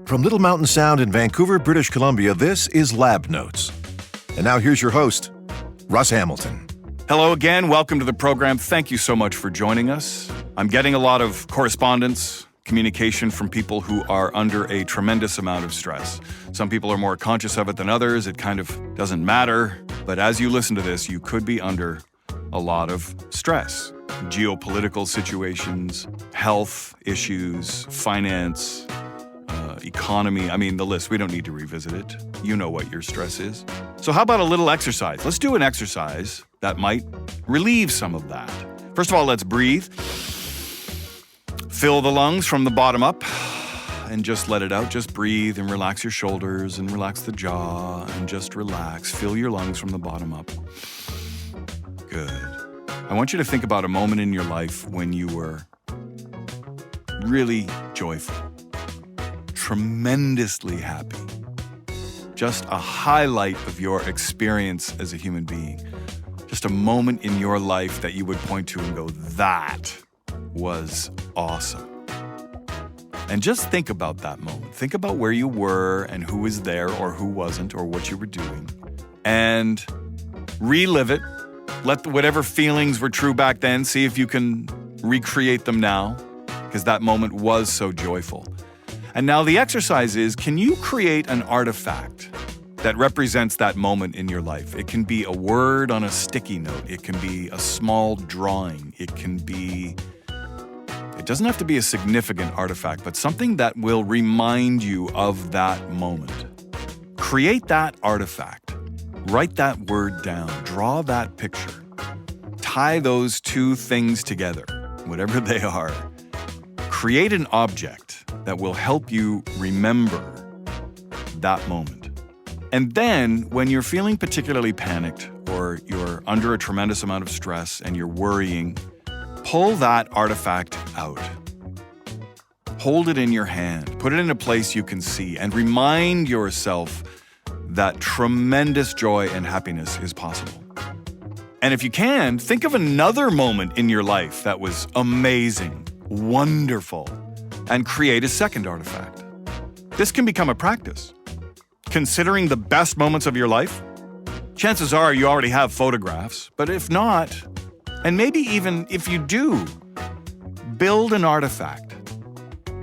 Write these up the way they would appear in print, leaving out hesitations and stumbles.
From Little Mountain Sound in Vancouver, British Columbia, this is Lab Notes. And now here's your host, Russ Hamilton. Hello again. Welcome to the program. Thank you so much for joining us. I'm getting a lot of correspondence, communication from people who are under a tremendous amount of stress. Some people are more conscious of it than others. It kind of doesn't matter. But as you listen to this, you could be under a lot of stress. Geopolitical situations, health issues, finance, economy. I mean, the list, we don't need to revisit it. You know what your stress is. So how about a little exercise? Let's do an exercise that might relieve some of that. First of all, let's breathe. Fill the lungs from the bottom up and just let it out. Just breathe and relax your shoulders and relax the jaw and just relax. Fill your lungs from the bottom up. Good. I want you to think about a moment in your life when you were really joyful, tremendously happy. Just a highlight of your experience as a human being. Just a moment in your life that you would point to and go, that was awesome. And just think about that moment. Think about where you were and who was there or who wasn't or what you were doing. And relive it. Let whatever feelings were true back then, see if you can recreate them now, because that moment was so joyful. And now the exercise is, can you create an artifact that represents that moment in your life? It can be a word on a sticky note. It can be a small drawing. It doesn't have to be a significant artifact, but something that will remind you of that moment. Create that artifact. Write that word down. Draw that picture. Tie those two things together, whatever they are. Create an object that will help you remember that moment. And then, when you're feeling particularly panicked or you're under a tremendous amount of stress and you're worrying, pull that artifact out. Hold it in your hand. Put it in a place you can see and remind yourself that tremendous joy and happiness is possible. And if you can, think of another moment in your life that was amazing, wonderful, and create a second artifact. This can become a practice. Considering the best moments of your life, chances are you already have photographs, but if not, and maybe even if you do, build an artifact.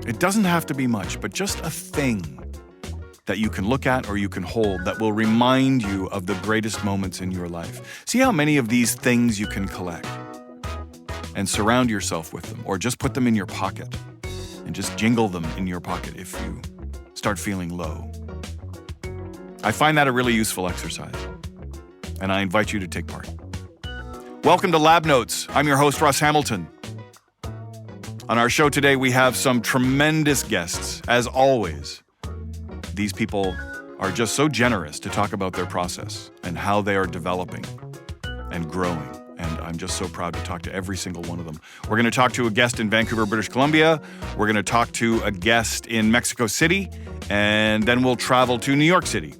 It doesn't have to be much, but just a thing that you can look at or you can hold that will remind you of the greatest moments in your life. See how many of these things you can collect and surround yourself with them, or just put them in your pocket and just jingle them in your pocket if you start feeling low. I find that a really useful exercise, and I invite you to take part. Welcome to Lab Notes. I'm your host, Russ Hamilton. On our show today, we have some tremendous guests, as always. These people are just so generous to talk about their process and how they are developing and growing. And I'm just so proud to talk to every single one of them. We're going to talk to a guest in Vancouver, British Columbia. We're going to talk to a guest in Mexico City. And then we'll travel to New York City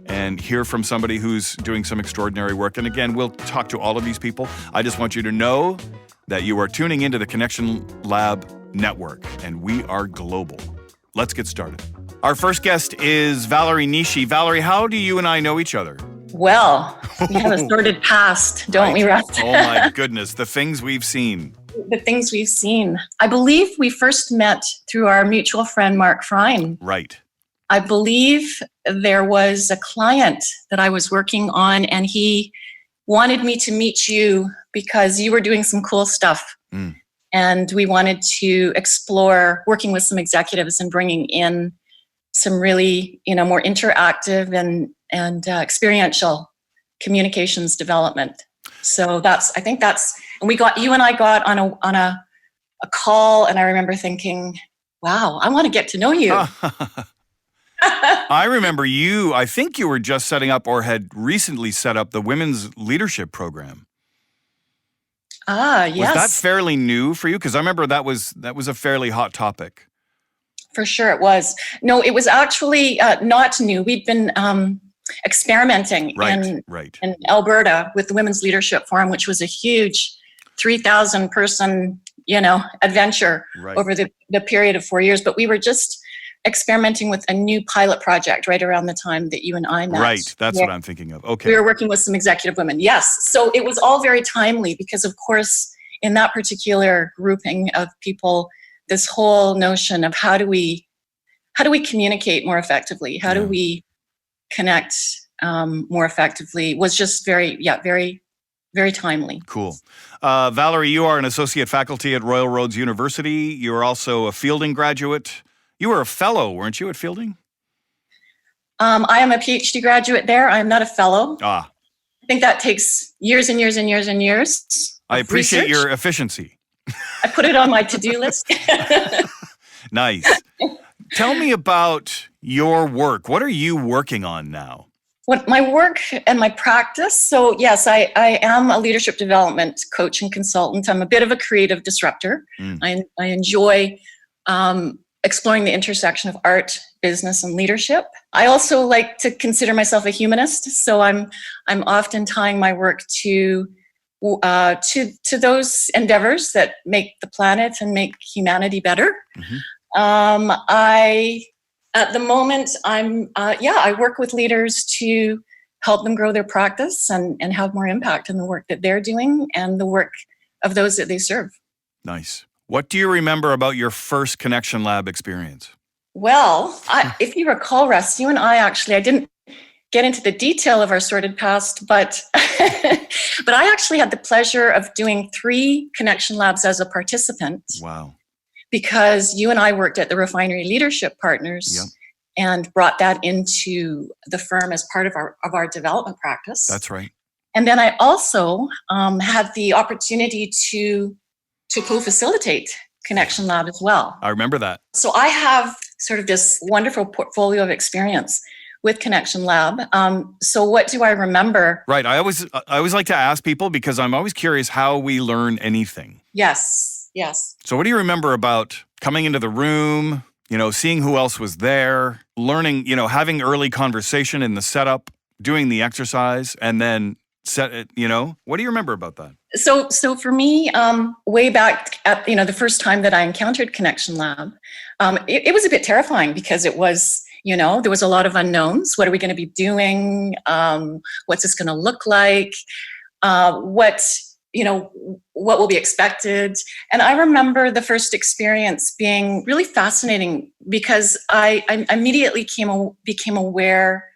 and hear from somebody who's doing some extraordinary work. And again, we'll talk to all of these people. I just want you to know that you are tuning into the Connection Lab Network, and we are global. Let's get started. Our first guest is Valerie Nishi. Valerie, how do you and I know each other? Well, we have a sordid past, don't we, Russ? Oh my goodness, the things we've seen. The things we've seen. I believe we first met through our mutual friend, Mark Frein. Right. I believe there was a client that I was working on, and he wanted me to meet you because you were doing some cool stuff. And we wanted to explore working with some executives and bringing in some really, more interactive and experiential communications development. So and you and I got on a call, and I remember thinking, wow, I want to get to know you. I remember I think you were just setting up or had recently set up the Women's Leadership Program. Yes. Was that fairly new for you? Because I remember that was a fairly hot topic. For sure it was. No, it was actually not new. We'd been experimenting in Alberta with the Women's Leadership Forum, which was a huge 3,000 person, adventure over the period of 4 years. But we were just experimenting with a new pilot project right around the time that you and I met. Right. That's what I'm thinking of. Okay. We were working with some executive women. Yes. So it was all very timely because, of course, in that particular grouping of people, this whole notion of how do we communicate more effectively? How do we connect more effectively was just very, very timely. Cool. Valerie, you are an associate faculty at Royal Roads University. You are also a Fielding graduate. You were a fellow, weren't you, at Fielding? I am a PhD graduate there. I am not a fellow. I think that takes years and years and years and years. I appreciate research. your efficiency. I put it on my to-do list. Nice. Tell me about your work. What are you working on now? What my work and my practice. So yes, I am a leadership development coach and consultant. I'm a bit of a creative disruptor. I enjoy exploring the intersection of art, business, and leadership. I also like to consider myself a humanist. So I'm often tying my work to those endeavors that make the planet and make humanity better. At the moment, I work with leaders to help them grow their practice and have more impact in the work that they're doing and the work of those that they serve. Nice. What do you remember about your first Connection Lab experience? Well, if you recall, Russ, you and I didn't get into the detail of our sordid past, but but I actually had the pleasure of doing 3 Connection Labs as a participant. Wow. Because you and I worked at the Refinery Leadership Partners and brought that into the firm as part of our development practice. That's right. And then I also had the opportunity to co-facilitate Connection Lab as well. I remember that. So I have sort of this wonderful portfolio of experience with Connection Lab. So what do I remember? Right. I always like to ask people because I'm always curious how we learn anything. Yes. So what do you remember about coming into the room, seeing who else was there, learning, having early conversation in the setup, doing the exercise, and then what do you remember about that? So for me, way back at, the first time that I encountered Connection Lab, it was a bit terrifying because it was, there was a lot of unknowns. What are we going to be doing? What's this going to look like? What will be expected? And I remember the first experience being really fascinating because I immediately became aware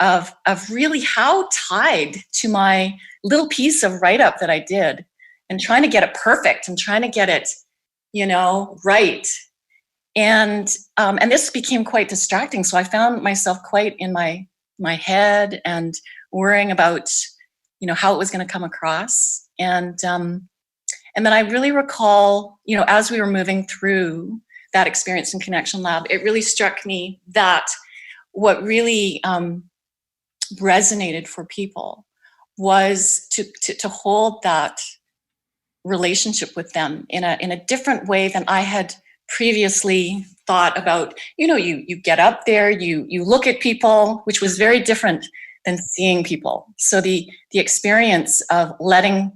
of really how tied to my little piece of write-up that I did and trying to get it perfect and trying to get it, right. And this became quite distracting. So I found myself quite in my head and worrying about, how it was going to come across. And then I really recall, as we were moving through that experience in Connection Lab, it really struck me that what really resonated for people was to hold that relationship with them in a different way than I had previously thought about. You get up there, you look at people, which was very different than seeing people. So the experience of letting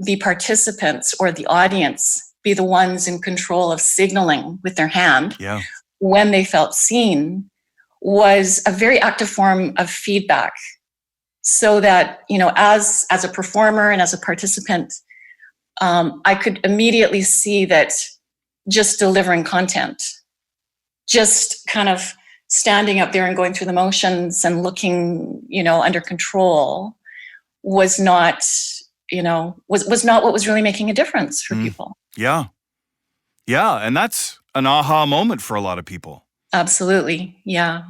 the participants or the audience be the ones in control of signaling with their hand when they felt seen was a very active form of feedback. So that, as a performer and as a participant, I could immediately see that just delivering content, just kind of standing up there and going through the motions and looking, under control was not was not what was really making a difference for people. Yeah. And that's an aha moment for a lot of people. Absolutely. Yeah.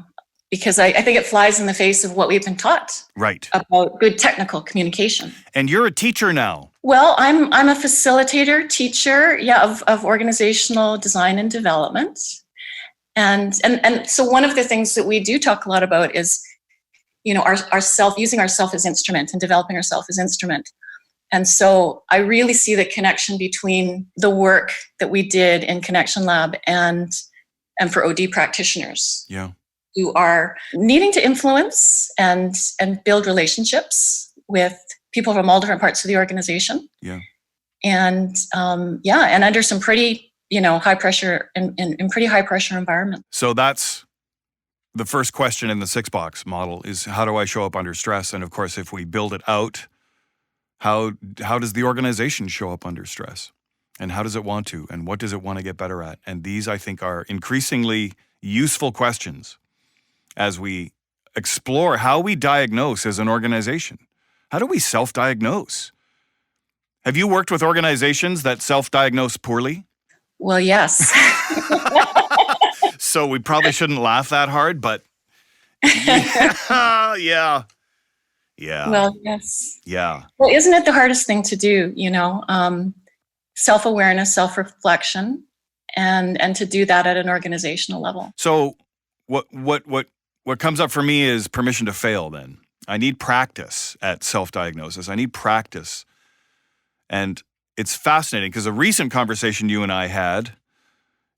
Because I think it flies in the face of what we've been taught. Right. About good technical communication. And you're a teacher now. Well, I'm a facilitator, teacher, of organizational design and development. And so one of the things that we do talk a lot about is, using ourself as instrument and developing ourself as instrument. And so I really see the connection between the work that we did in Connection Lab and for OD practitioners who are needing to influence and build relationships with people from all different parts of the organization. Yeah. And and under some pretty high pressure in pretty high pressure environment. So that's the first question in the 6-box model is, how do I show up under stress? And of course, if we build it out, how does the organization show up under stress? And how does it want to? And what does it want to get better at? And these, I think, are increasingly useful questions as we explore how we diagnose as an organization. How do we self-diagnose? Have you worked with organizations that self-diagnose poorly? Well, yes. So we probably shouldn't laugh that hard, but yeah. Well, yes. Yeah. Well, isn't it the hardest thing to do, self-awareness, self-reflection, and to do that at an organizational level? So what comes up for me is permission to fail then. I need practice at self-diagnosis. I need practice. And it's fascinating because a recent conversation you and I had,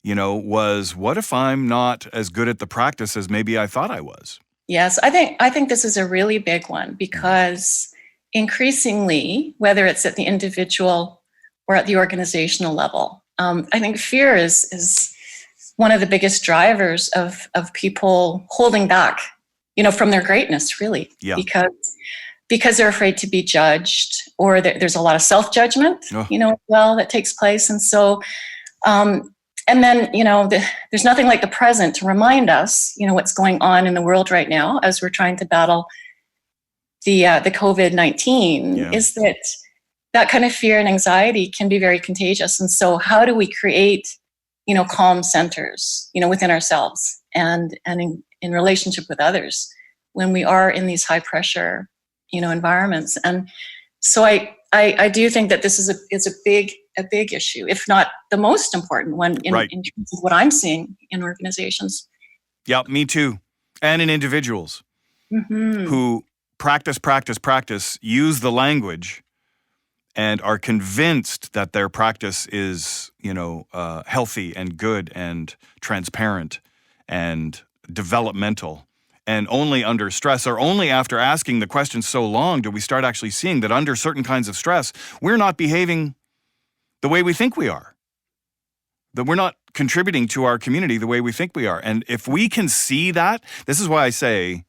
was, what if I'm not as good at the practice as maybe I thought I was? Yes, I think this is a really big one, because increasingly, whether it's at the individual or at the organizational level, I think fear is one of the biggest drivers of people holding back, from their greatness, really. Yeah. Because they're afraid to be judged, or there's a lot of self-judgment, that takes place. And so, and then, there's nothing like the present to remind us, what's going on in the world right now as we're trying to battle the COVID-19, is that kind of fear and anxiety can be very contagious. And so how do we create, calm centers, within ourselves and in relationship with others when we are in these high pressure, environments? And so I do think that this is a big issue, if not the most important one in terms of what I'm seeing in organizations. Yeah, me too. And in individuals who practice, use the language and are convinced that their practice is, healthy and good and transparent and developmental. And only under stress, or only after asking the question so long, do we start actually seeing that under certain kinds of stress, we're not behaving the way we think we are. That we're not contributing to our community the way we think we are. And if we can see that, this is why I say,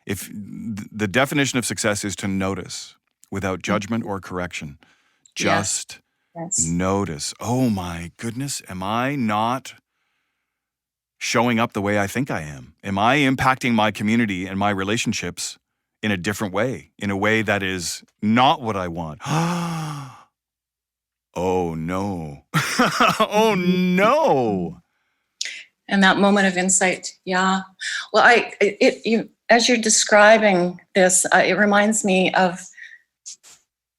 if the definition of success is to notice without judgment or correction. Just notice. Oh my goodness, am I not showing up the way I think I am? Am I impacting my community and my relationships in a different way, in a way that is not what I want? Oh no. Oh no. And that moment of insight. Yeah. Well, as you're describing this, it reminds me of,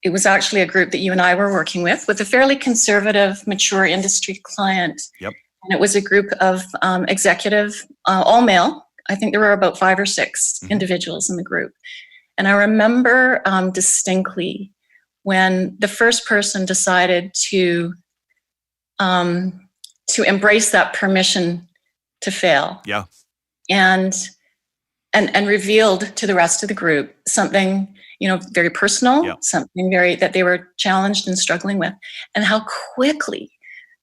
it was actually a group that you and I were working with a fairly conservative, mature industry client. Yep. And it was a group of executive, all male. I think there were about 5 or 6 individuals in the group. And I remember distinctly when the first person decided to embrace that permission to fail. Yeah. And revealed to the rest of the group something, very personal, something that they were challenged and struggling with, and how quickly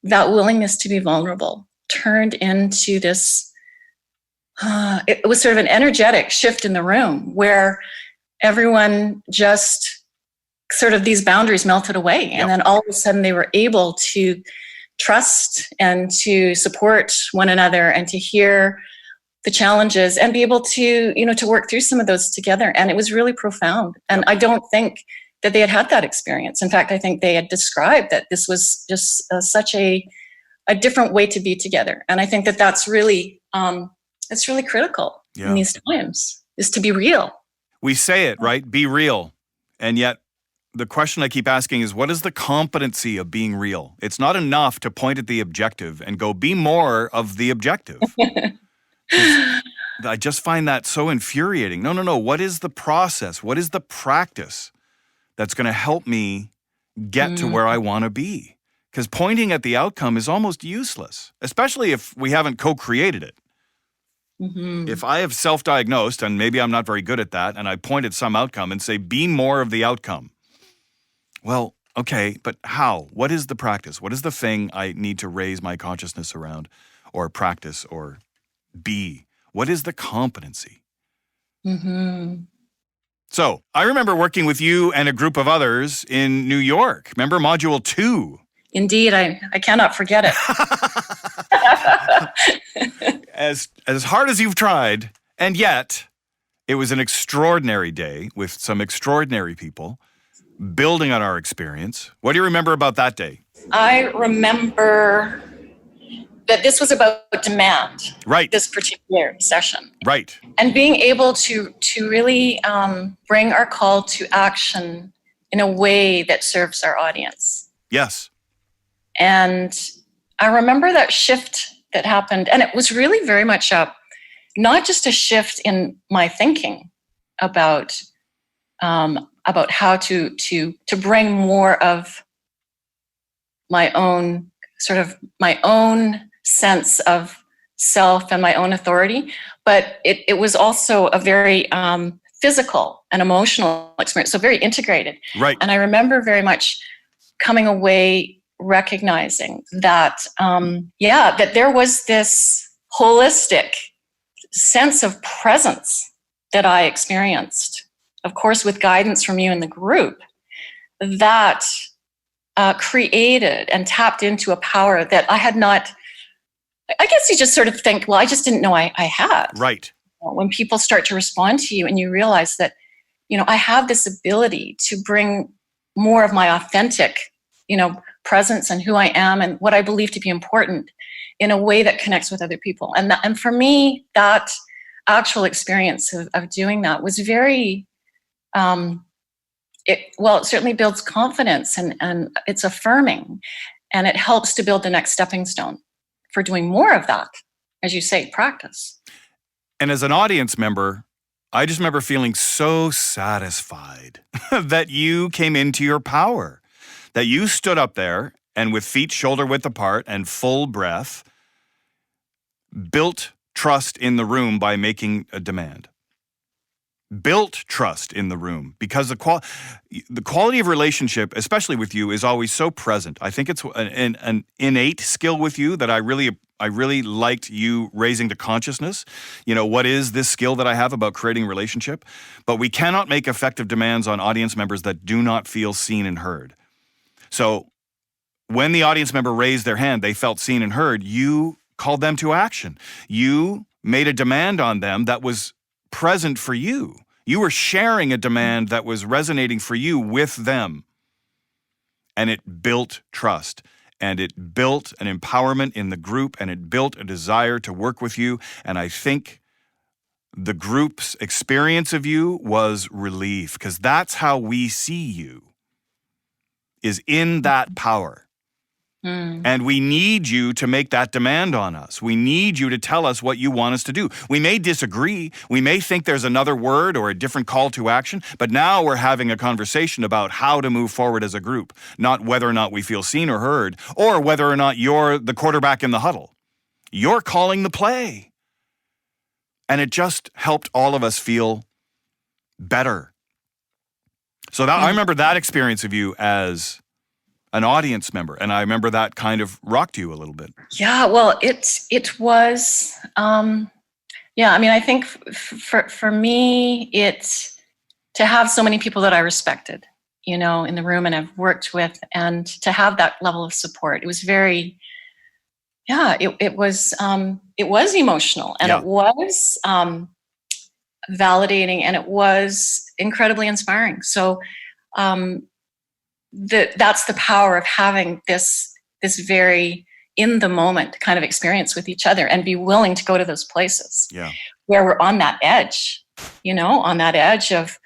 that willingness to be vulnerable turned into this, it was sort of an energetic shift in the room where everyone just sort of, these boundaries melted away. And then all of a sudden they were able to trust and to support one another and to hear the challenges and be able to, to work through some of those together. And it was really profound. And I don't think that they had that experience. In fact, I think they had described that this was just such a different way to be together. And I think that that's really critical in these times, is to be real. We say it, right? Be real. And yet the question I keep asking is, what is the competency of being real? It's not enough to point at the objective and go, be more of the objective. I just find that so infuriating. No. What is the process? What is the practice that's going to help me get to where I want to be? Because pointing at the outcome is almost useless, especially if we haven't co-created it. If I have self-diagnosed, and maybe I'm not very good at that, and I point at some outcome and say, be more of the outcome. Well, Okay, but how? What is the practice? What is the thing I need to raise my consciousness around or practice or be? What is the competency? Mm-hmm. So I remember working with you and a group of others in New York. Remember Module 2? Indeed, I cannot forget it. As hard as you've tried, and yet it was an extraordinary day with some extraordinary people building on our experience. What do you remember about that day? I remember that this was about demand. Right. This particular session. Right. And being able to really bring our call to action in a way that serves our audience. Yes. And I remember that shift that happened, and it was really very much not just a shift in my thinking about how to bring more of my own sense of self and my own authority, but it was also a very physical and emotional experience, so very integrated. Right. And I remember very much coming away recognizing that, that there was this holistic sense of presence that I experienced, of course, with guidance from you and the group, that created and tapped into a power that I had not. I guess you just sort of think, well, I just didn't know I had. Right. When people start to respond to you and you realize that, I have this ability to bring more of my authentic, presence and who I am and what I believe to be important in a way that connects with other people. And for me, that actual experience of doing that was very, it certainly builds confidence and it's affirming, and it helps to build the next stepping stone for doing more of that, as you say, practice. And as an audience member, I just remember feeling so satisfied that you came into your power, that you stood up there and with feet shoulder width apart and full breath, built trust in the room by making a demand. Built trust in the room because the quality of relationship, especially with you, is always so present. I think it's an innate skill with you that I really liked you raising to consciousness. What is this skill that I have about creating relationship? But we cannot make effective demands on audience members that do not feel seen and heard. So when the audience member raised their hand, they felt seen and heard, you called them to action. You made a demand on them that was present for you. You were sharing a demand that was resonating for you with them. And it built trust. And it built an empowerment in the group, and it built a desire to work with you. And I think the group's experience of you was relief, because that's how we see you, is in that power. And we need you to make that demand on us. We need you to tell us what you want us to do. We may disagree. We may think there's another word or a different call to action, but now we're having a conversation about how to move forward as a group, not whether or not we feel seen or heard, or whether or not you're the quarterback in the huddle. You're calling the play. And it just helped all of us feel better. So I remember that experience of you as an audience member, and I remember that kind of rocked you a little bit. Yeah, well, it was, I think for me, it's to have so many people that I respected, in the room and I've worked with, and to have that level of support. It was very, it was emotional, and it was validating, and it was incredibly inspiring. So, that's the power of having this very in the moment kind of experience with each other, and be willing to go to those places where we're on that edge, on that edge of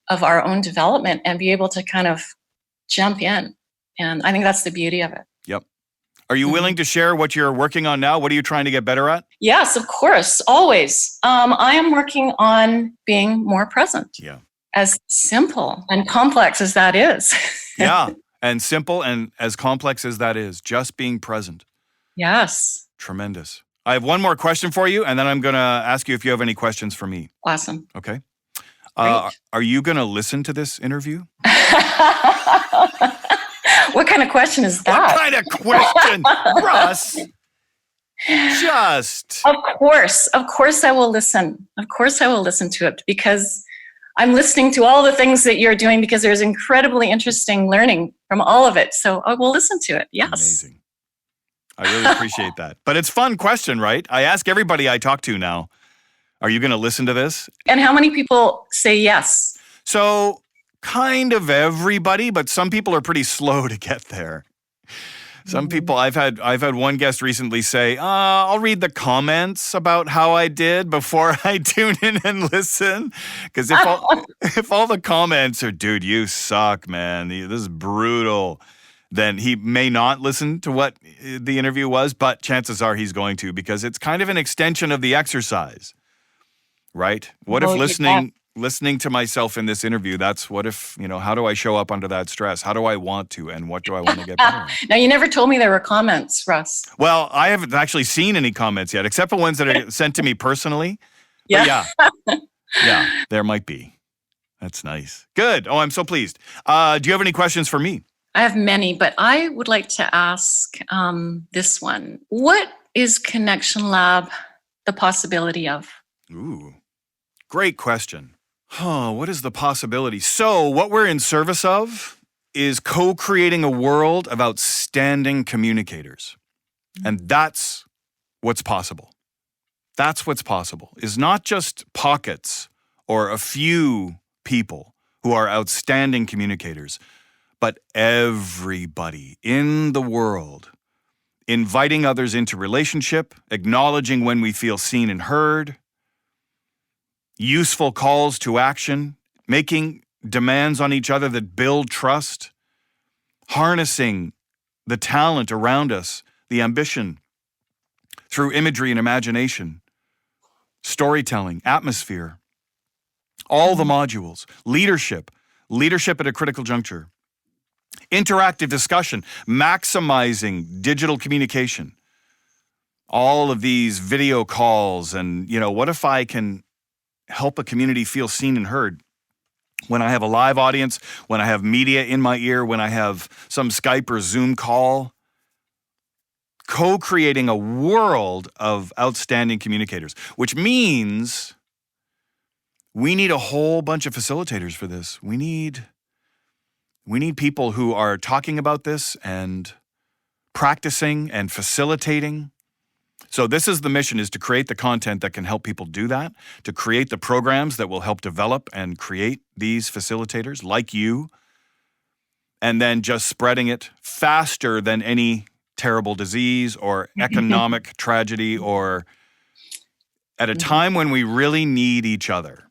our own development, and be able to kind of jump in. And I think that's the beauty of it. Yep. Are you willing to share what you're working on now? What are you trying to get better at? Yes, of course. Always. I am working on being more present. Yeah. As simple and complex as that is. Yeah, and simple and as complex as that is, just being present. Yes. Tremendous. I have one more question for you, and then I'm going to ask you if you have any questions for me. Awesome. Okay. Are you going to listen to this interview? What kind of question is that? What kind of question, Russ? Just. Of course I will listen. Of course I will listen to it because I'm listening to all the things that you're doing because there's incredibly interesting learning from all of it. So I will listen to it. Yes. Amazing. I really appreciate that. But it's a fun question, right? I ask everybody I talk to now, are you going to listen to this? And how many people say yes? So kind of everybody, but some people are pretty slow to get there. Some people, I've had one guest recently say, I'll read the comments about how I did before I tune in and listen. Because if all the comments are, dude, you suck, man, this is brutal, then he may not listen to what the interview was, but chances are he's going to, because it's kind of an extension of the exercise, right? What if listening to myself in this interview, how do I show up under that stress? How do I want to, and what do I want to get better at? Now, you never told me there were comments, Russ. Well, I haven't actually seen any comments yet, except for ones that are sent to me personally. Yeah. But yeah, there might be. That's nice. Good. Oh, I'm so pleased. Do you have any questions for me? I have many, but I would like to ask this one. What is Connection Lab the possibility of? Ooh, great question. What is the possibility? So what we're in service of is co-creating a world of outstanding communicators. And that's what's possible. That's what's possible, is not just pockets or a few people who are outstanding communicators, but everybody in the world, inviting others into relationship, acknowledging when we feel seen and heard, useful calls to action, making demands on each other that build trust, harnessing the talent around us, the ambition, through imagery and imagination, storytelling, atmosphere, all the modules, leadership at a critical juncture, interactive discussion, maximizing digital communication, all of these video calls, and, what if I can help a community feel seen and heard when I have a live audience, when I have media in my ear, when I have some Skype or Zoom call, co-creating a world of outstanding communicators, which means we need a whole bunch of facilitators for this. We need people who are talking about this and practicing and facilitating. So this is the mission, is to create the content that can help people do that, to create the programs that will help develop and create these facilitators like you, and then just spreading it faster than any terrible disease or economic tragedy, or at a time when we really need each other.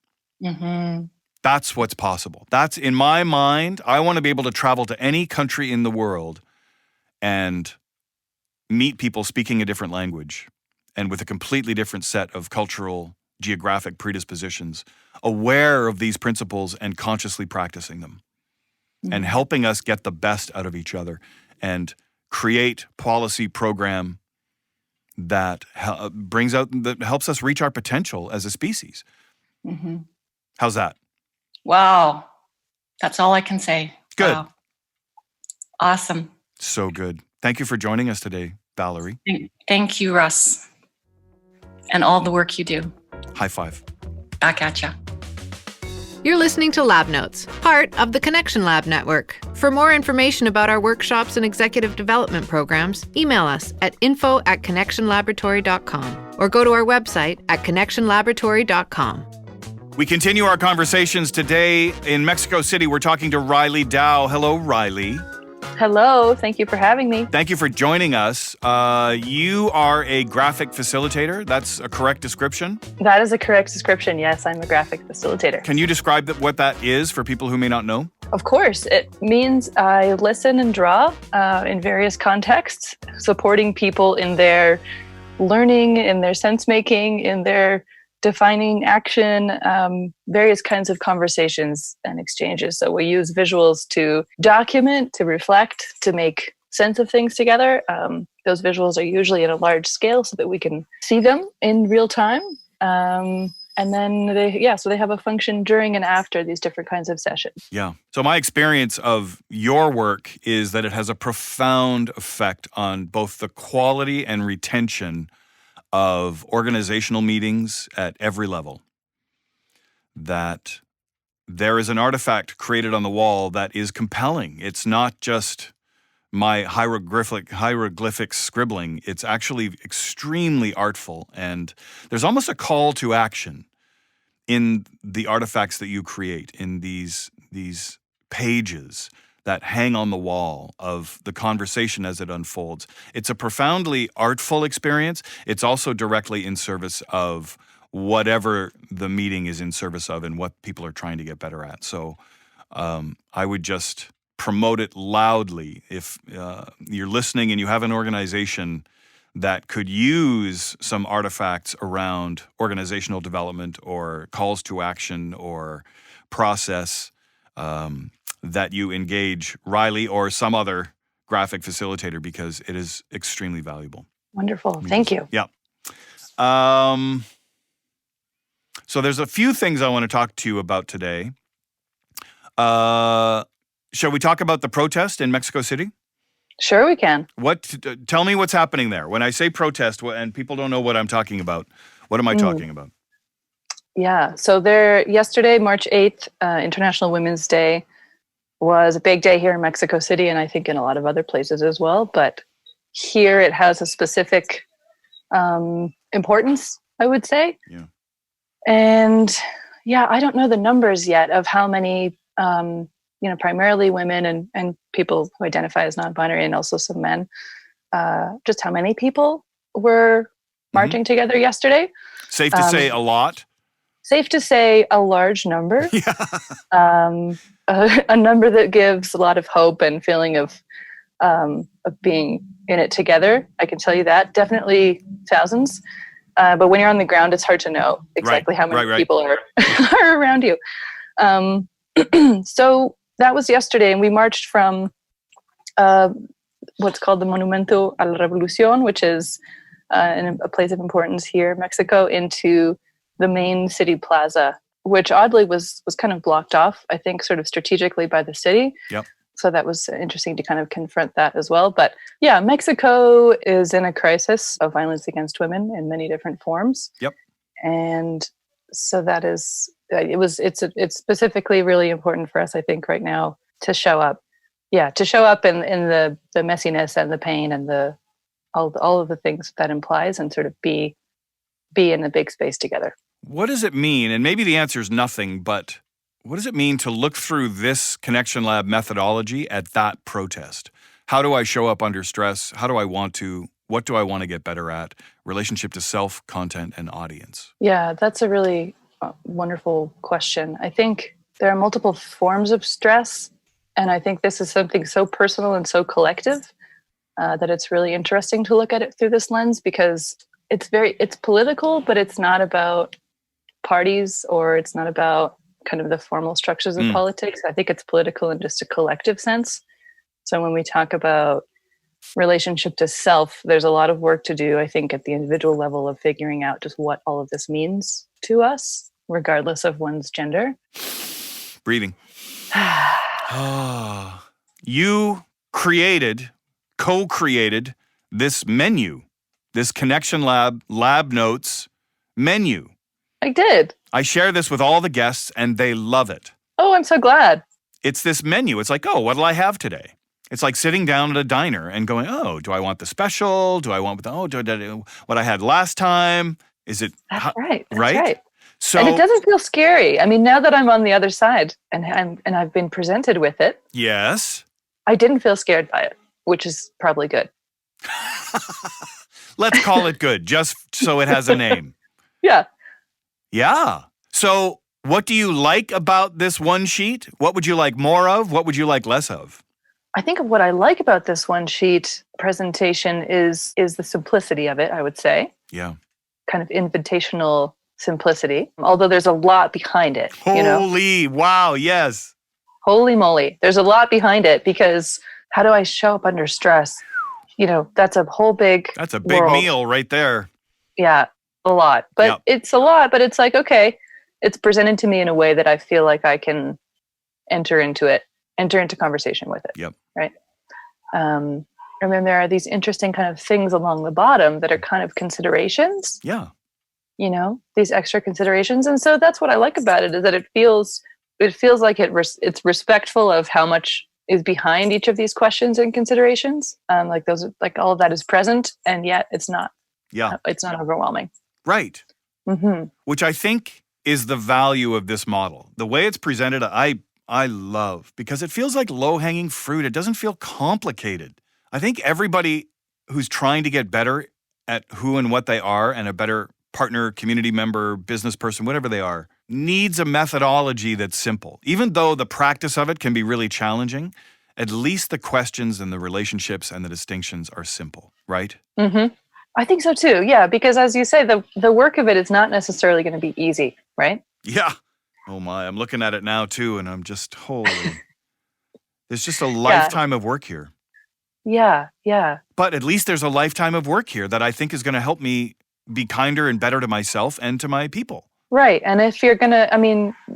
Mm-hmm. That's what's possible. That's, in my mind, I want to be able to travel to any country in the world and meet people speaking a different language and with a completely different set of cultural, geographic predispositions, aware of these principles and consciously practicing them, and helping us get the best out of each other and create policy program that helps us reach our potential as a species. Mm-hmm. How's that? Wow. That's all I can say. Good. Wow. Awesome. So good. Thank you for joining us today, Valerie. Thank you, Russ. And all the work you do. High five. Back at ya. You're listening to Lab Notes, part of the Connection Lab Network. For more information about our workshops and executive development programs, email us at info@connectionlaboratory.com or go to our website at connectionlaboratory.com. We continue our conversations today in Mexico City. We're talking to Riley Dow. Hello, Riley. Hello. Thank you for having me. Thank you for joining us. You are a graphic facilitator. That's a correct description? That is a correct description. Yes, I'm a graphic facilitator. Can you describe what that is for people who may not know? Of course. It means I listen and draw in various contexts, supporting people in their learning, in their sense-making, in their defining action, various kinds of conversations and exchanges. So we use visuals to document, to reflect, to make sense of things together. Those visuals are usually at a large scale so that we can see them in real time. And And then so they have a function during and after these different kinds of sessions. Yeah. So my experience of your work is that it has a profound effect on both the quality and retention of organizational meetings at every level. That there is an artifact created on the wall that is compelling. It's not just my hieroglyphic scribbling. It's actually extremely artful, and there's almost a call to action in the artifacts that you create, in these pages that hang on the wall of the conversation as it unfolds. It's a profoundly artful experience. It's also directly in service of whatever the meeting is in service of and what people are trying to get better at. So I would just promote it loudly. If you're listening and you have an organization that could use some artifacts around organizational development or calls to action or process, that you engage Riley or some other graphic facilitator, because it is extremely valuable. Wonderful. Thank you. Yeah. So there's a few things I want to talk to you about today. Shall we talk about the protest in Mexico City? Sure, we can. Tell me what's happening there. When I say protest, and people don't know what I'm talking about, what am I talking about? Yeah. So yesterday, March 8th, International Women's Day, was a big day here in Mexico City, and I think in a lot of other places as well. But here it has a specific importance, I would say. Yeah. And I don't know the numbers yet of how many, primarily women and people who identify as non-binary, and also some men, just how many people were marching together yesterday. Safe to say a lot? Safe to say a large number. Yeah. A number that gives a lot of hope and feeling of being in it together. I can tell you that. Definitely thousands. But when you're on the ground, it's hard to know exactly how many people are around you. So that was yesterday, and we marched from what's called the Monumento a la Revolución, which is a place of importance here in Mexico, into the main city plaza, which oddly was kind of blocked off, I think, sort of strategically by the city. Yep. So that was interesting to kind of confront that as well. But yeah, Mexico is in a crisis of violence against women in many different forms. Yep. And so it's specifically really important for us, I think, right now to show up. Yeah, to show up in the messiness and the pain and all of the things that implies, and sort of be in the big space together. What does it mean? And maybe the answer is nothing, but what does it mean to look through this Connection Lab methodology at that protest? How do I show up under stress? What do I want to get better at? Relationship to self, content, and audience. Yeah, that's a really wonderful question. I think there are multiple forms of stress, and I think this is something so personal and so collective that it's really interesting to look at it through this lens, because it's political, but it's not about parties, or it's not about kind of the formal structures of politics. I think it's political in just a collective sense. So when we talk about relationship to self, there's a lot of work to do, I think, at the individual level of figuring out just what all of this means to us, regardless of one's gender. Breathing. You co-created this menu, this Connection Lab Notes menu. I did. I share this with all the guests, and they love it. Oh, I'm so glad. It's this menu. It's like, oh, what'll I have today? It's like sitting down at a diner and going, oh, do I want the special? Do I want what I had last time? Is it That's right? That's right? right. So, and it doesn't feel scary. I mean, now that I'm on the other side and I've been presented with it, yes, I didn't feel scared by it, which is probably good. Let's call it good, just so it has a name. Yeah. Yeah. So what do you like about this one sheet? What would you like more of? What would you like less of? I think what I like about this one sheet presentation is the simplicity of it, I would say. Yeah. Kind of invitational simplicity, although there's a lot behind it. Wow, yes. Holy moly. There's a lot behind it, because how do I show up under stress? That's a whole big That's a big world. meal right there. Yeah. a lot. But Yep. it's a lot, but it's like, okay, it's presented to me in a way that I feel like I can enter into conversation with it. Yep. Right. And then there are these interesting kind of things along the bottom that are kind of considerations, Yeah. These extra considerations. And so that's what I like about it, is that it feels like it's respectful of how much is behind each of these questions and considerations. Like all of that is present, and yet it's not overwhelming. Right. Mm-hmm. Which I think is the value of this model. The way it's presented, I love, because it feels like low-hanging fruit. It doesn't feel complicated. I think everybody who's trying to get better at who and what they are, and a better partner, community member, business person, whatever they are, needs a methodology that's simple. Even though the practice of it can be really challenging, at least the questions and the relationships and the distinctions are simple, right? Mm-hmm. I think so too. Yeah, because as you say, the work of it is not necessarily going to be easy, right? Yeah. Oh my, I'm looking at it now too, and I'm just, holy. There's just a lifetime of work here. Yeah, yeah. But at least there's a lifetime of work here that I think is going to help me be kinder and better to myself and to my people. Right. And if you're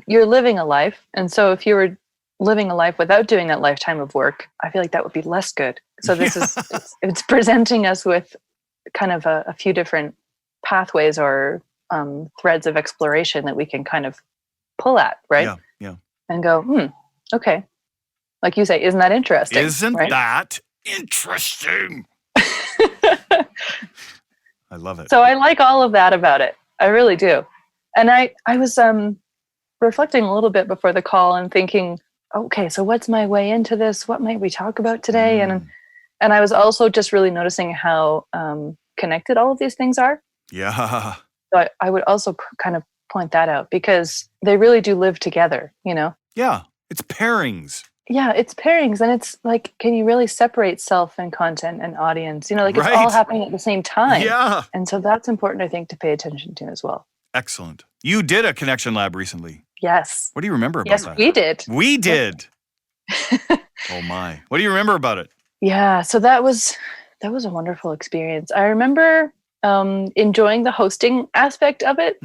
you're living a life. And so if you were living a life without doing that lifetime of work, I feel like that would be less good. So this it's presenting us with kind of a few different pathways or threads of exploration that we can kind of pull at, right? Yeah, yeah. And go, okay. Like you say, isn't that interesting? Isn't right? that interesting? I love it. So I like all of that about it. I really do. And I was reflecting a little bit before the call and thinking, okay, so what's my way into this? What might we talk about today? And I was also just really noticing how connected all of these things are. Yeah. So I would also kind of point that out, because they really do live together, Yeah. It's pairings. Yeah, it's pairings. And it's like, can you really separate self and content and audience? It's all Right. happening at the same time. Yeah. And so that's important, I think, to pay attention to as well. Excellent. You did a connection lab recently. Yes. What do you remember about Yes, that? we did. We did. Oh my. What do you remember about it? Yeah, so that was a wonderful experience. I remember enjoying the hosting aspect of it.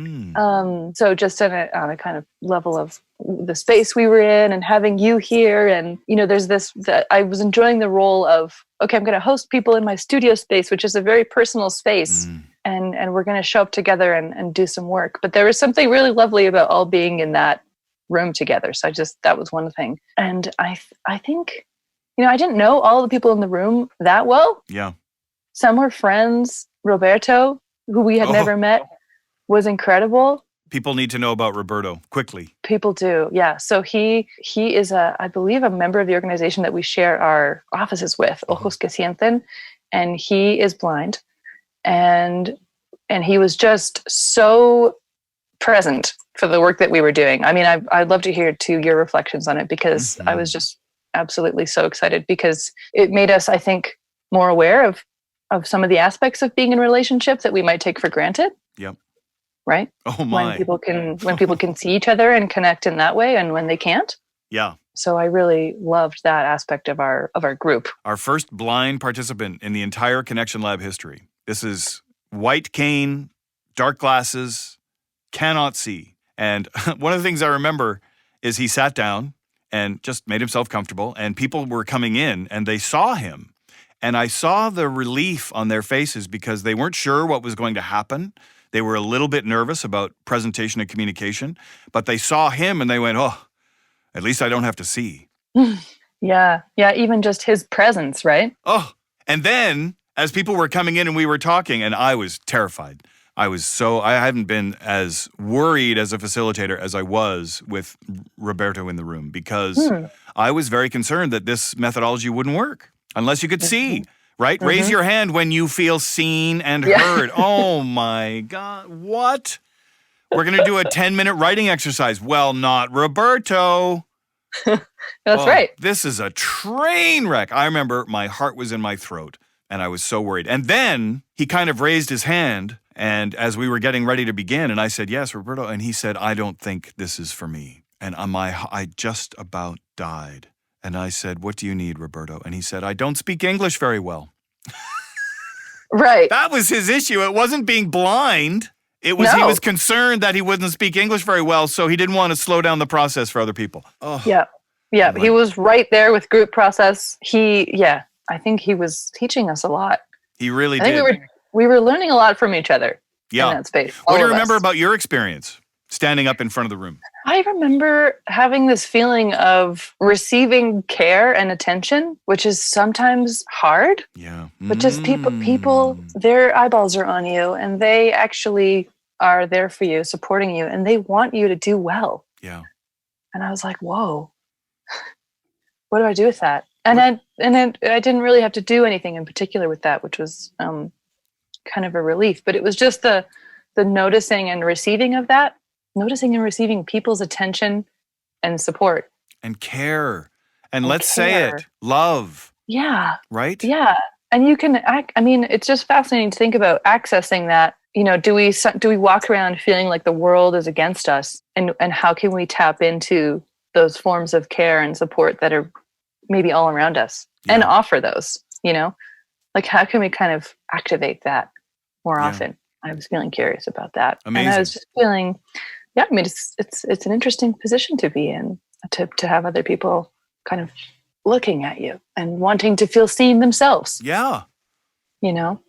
So just on a kind of level of the space we were in and having you here, and there's this that I was enjoying the role of, okay, I'm going to host people in my studio space, which is a very personal space, and we're going to show up together and do some work. But there was something really lovely about all being in that room together. So that was one thing. And I think, I didn't know all the people in the room that well. Yeah. Some were friends. Roberto, who we had never met, was incredible. People need to know about Roberto quickly. People do, yeah. So he is I believe, a member of the organization that we share our offices with, Ojos que Sienten, and he is blind, and he was just so present for the work that we were doing. I mean, I'd love to hear too your reflections on it, because I was just absolutely so excited, because it made us, I think, more aware of some of the aspects of being in relationships that we might take for granted. Yep. Right? Oh my. When people can see each other and connect in that way, and when they can't. Yeah. So I really loved that aspect of our group. Our first blind participant in the entire Connection Lab history. This is white cane, dark glasses, cannot see. And one of the things I remember is he sat down and just made himself comfortable, and people were coming in and they saw him. And I saw the relief on their faces, because they weren't sure what was going to happen. They were a little bit nervous about presentation and communication, but they saw him and they went, oh, at least I don't have to see. Yeah. Yeah. Even just his presence, right? Oh, and then as people were coming in and we were talking, and I was terrified. I hadn't been as worried as a facilitator as I was with Roberto in the room, because I was very concerned that this methodology wouldn't work unless you could see, right? Raise your hand when you feel seen and heard. Oh my God, what? We're going to do a 10-minute writing exercise. Well, not Roberto. That's right. This is a train wreck. I remember my heart was in my throat and I was so worried. And then he kind of raised his hand, and as we were getting ready to begin, and I said, yes, Roberto. And he said, I don't think this is for me. And I just about died. And I said, what do you need, Roberto? And he said, I don't speak English very well. Right. That was his issue. It wasn't being blind. He No. was concerned that he wouldn't speak English very well, so he didn't want to slow down the process for other people. Oh. Yeah. Yeah. He was right there with group process. I think he was teaching us a lot. He really I think did. we were learning a lot from each other in that space. What do you all of remember us. about your experience standing up in front of the room? I remember having this feeling of receiving care and attention, which is sometimes hard. Yeah. But just people, their eyeballs are on you and they actually are there for you, supporting you, and they want you to do well. Yeah. And I was like, whoa, what do I do with that? And then I didn't really have to do anything in particular with that, which was kind of a relief. But it was just the noticing and receiving of that, noticing and receiving people's attention and support. And care. And let's say it, love. Yeah. Right? Yeah. And you can it's just fascinating to think about accessing that. You know, do we walk around feeling like the world is against us? And how can we tap into those forms of care and support that are maybe all around us and offer those, you know? Like, how can we kind of activate that more often? I was feeling curious about that. Amazing. And I was just feeling, it's an interesting position to be in, to have other people kind of looking at you and wanting to feel seen themselves. Yeah. You know?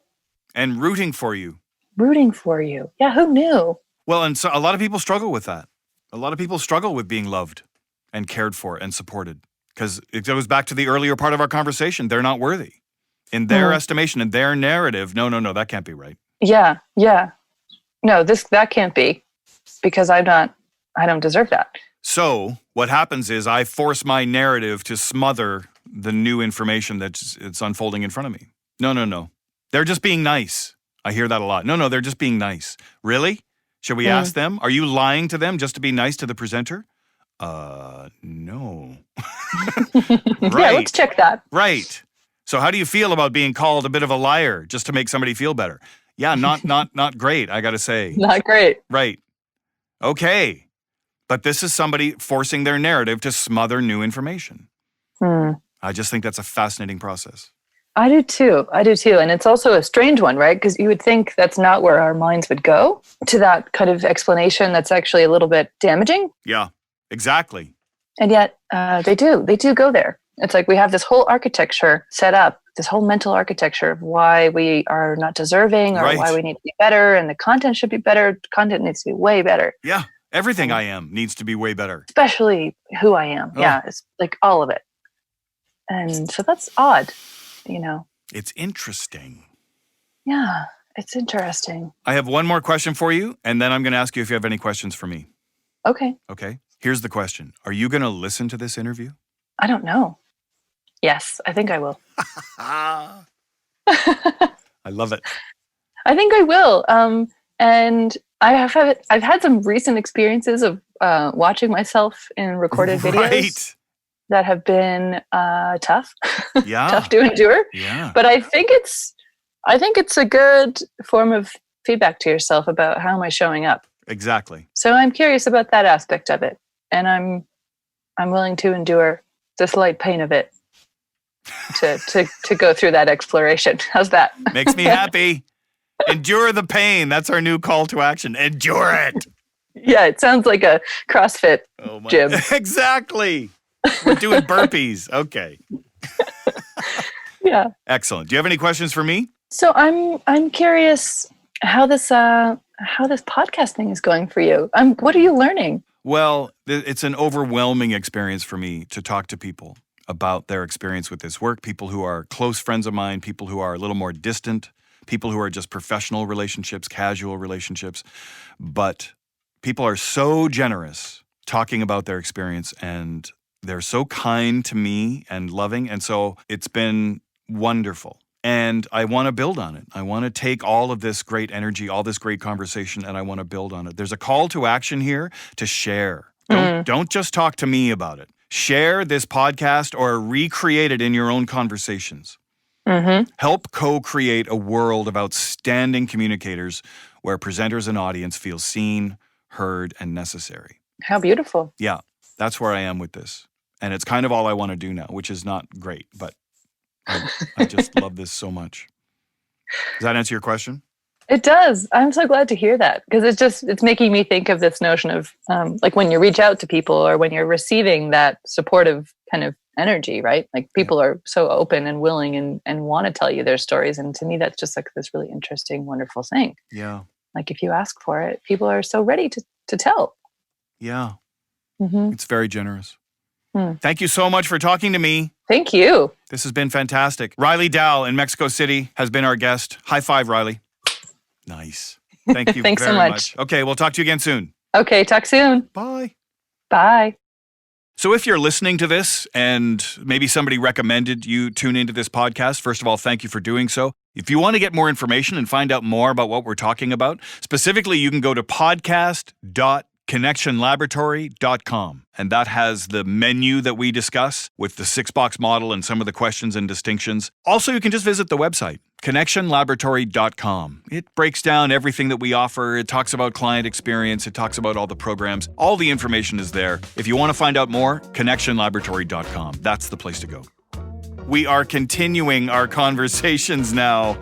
And rooting for you. Rooting for you. Yeah, who knew? Well, and so a lot of people struggle with that. A lot of people struggle with being loved and cared for and supported. Because it goes back to the earlier part of our conversation. They're not worthy. In their estimation, in their narrative, no, that can't be right. Yeah. No, that can't be, because I don't deserve that. So what happens is I force my narrative to smother the new information it's unfolding in front of me. No. They're just being nice. I hear that a lot. No, they're just being nice. Really? Should we ask them? Are you lying to them just to be nice to the presenter? No. Right. Yeah, let's check that. Right. So how do you feel about being called a bit of a liar just to make somebody feel better? Yeah, not great, I got to say. Not great. Right. Okay. But this is somebody forcing their narrative to smother new information. I just think that's a fascinating process. I do too. And it's also a strange one, right? Because you would think that's not where our minds would go, to that kind of explanation that's actually a little bit damaging. Yeah, exactly. And yet they do go there. It's like we have this whole architecture set up, this whole mental architecture of why we are not deserving or why we need to be better, and the content should be better. Content needs to be way better. Yeah, everything I am needs to be way better. Especially who I am. Oh. Yeah, it's like all of it. And so that's odd, you know. It's interesting. Yeah, it's interesting. I have one more question for you, and then I'm going to ask you if you have any questions for me. Okay. Here's the question. Are you going to listen to this interview? I don't know. Yes, I think I will. I love it. I think I will. And I've had some recent experiences of watching myself in recorded videos that have been tough. Yeah. Tough to endure. Yeah. But I think it's a good form of feedback to yourself about how am I showing up. Exactly. So I'm curious about that aspect of it. And I'm willing to endure the slight pain of it to go through that exploration. How's that? Makes me happy. Endure the pain. That's our new call to action. Endure it. Yeah, it sounds like a CrossFit gym. Exactly. We're doing burpees. Okay. Yeah. Excellent. Do you have any questions for me? So I'm curious how this podcast thing is going for you. What are you learning? Well, it's an overwhelming experience for me to talk to people about their experience with this work, people who are close friends of mine, people who are a little more distant, people who are just professional relationships, casual relationships. But people are so generous talking about their experience, and they're so kind to me and loving. And so it's been wonderful. And I want to build on it. I want to take all of this great energy, all this great conversation, and I want to build on it. There's a call to action here to share. Don't just talk to me about it. Share this podcast or recreate it in your own conversations. Mm-hmm. Help co-create a world of outstanding communicators where presenters and audience feel seen, heard, and necessary. How beautiful. Yeah, that's where I am with this. And it's kind of all I want to do now, which is not great, but I just love this so much. Does that answer your question? It does. I'm so glad to hear that, because it's making me think of this notion of like when you reach out to people or when you're receiving that supportive kind of energy, right? Like people are so open and willing and want to tell you their stories. And to me, that's just like this really interesting, wonderful thing. Yeah. Like if you ask for it, people are so ready to tell. Yeah. Mm-hmm. It's very generous. Thank you so much for talking to me. Thank you. This has been fantastic. Riley Dow in Mexico City has been our guest. High five, Riley. Nice. Thank you Thanks very so much. Okay, we'll talk to you again soon. Okay, talk soon. Bye. Bye. So if you're listening to this and maybe somebody recommended you tune into this podcast, first of all, thank you for doing so. If you want to get more information and find out more about what we're talking about, specifically, you can go to podcast.connectionlaboratory.com. And that has the menu that we discuss with the 6-box model and some of the questions and distinctions. Also, you can just visit the website, connectionlaboratory.com. It breaks down everything that we offer. It talks about client experience. It talks about all the programs. All the information is there. If you want to find out more, connectionlaboratory.com. That's the place to go. We are continuing our conversations now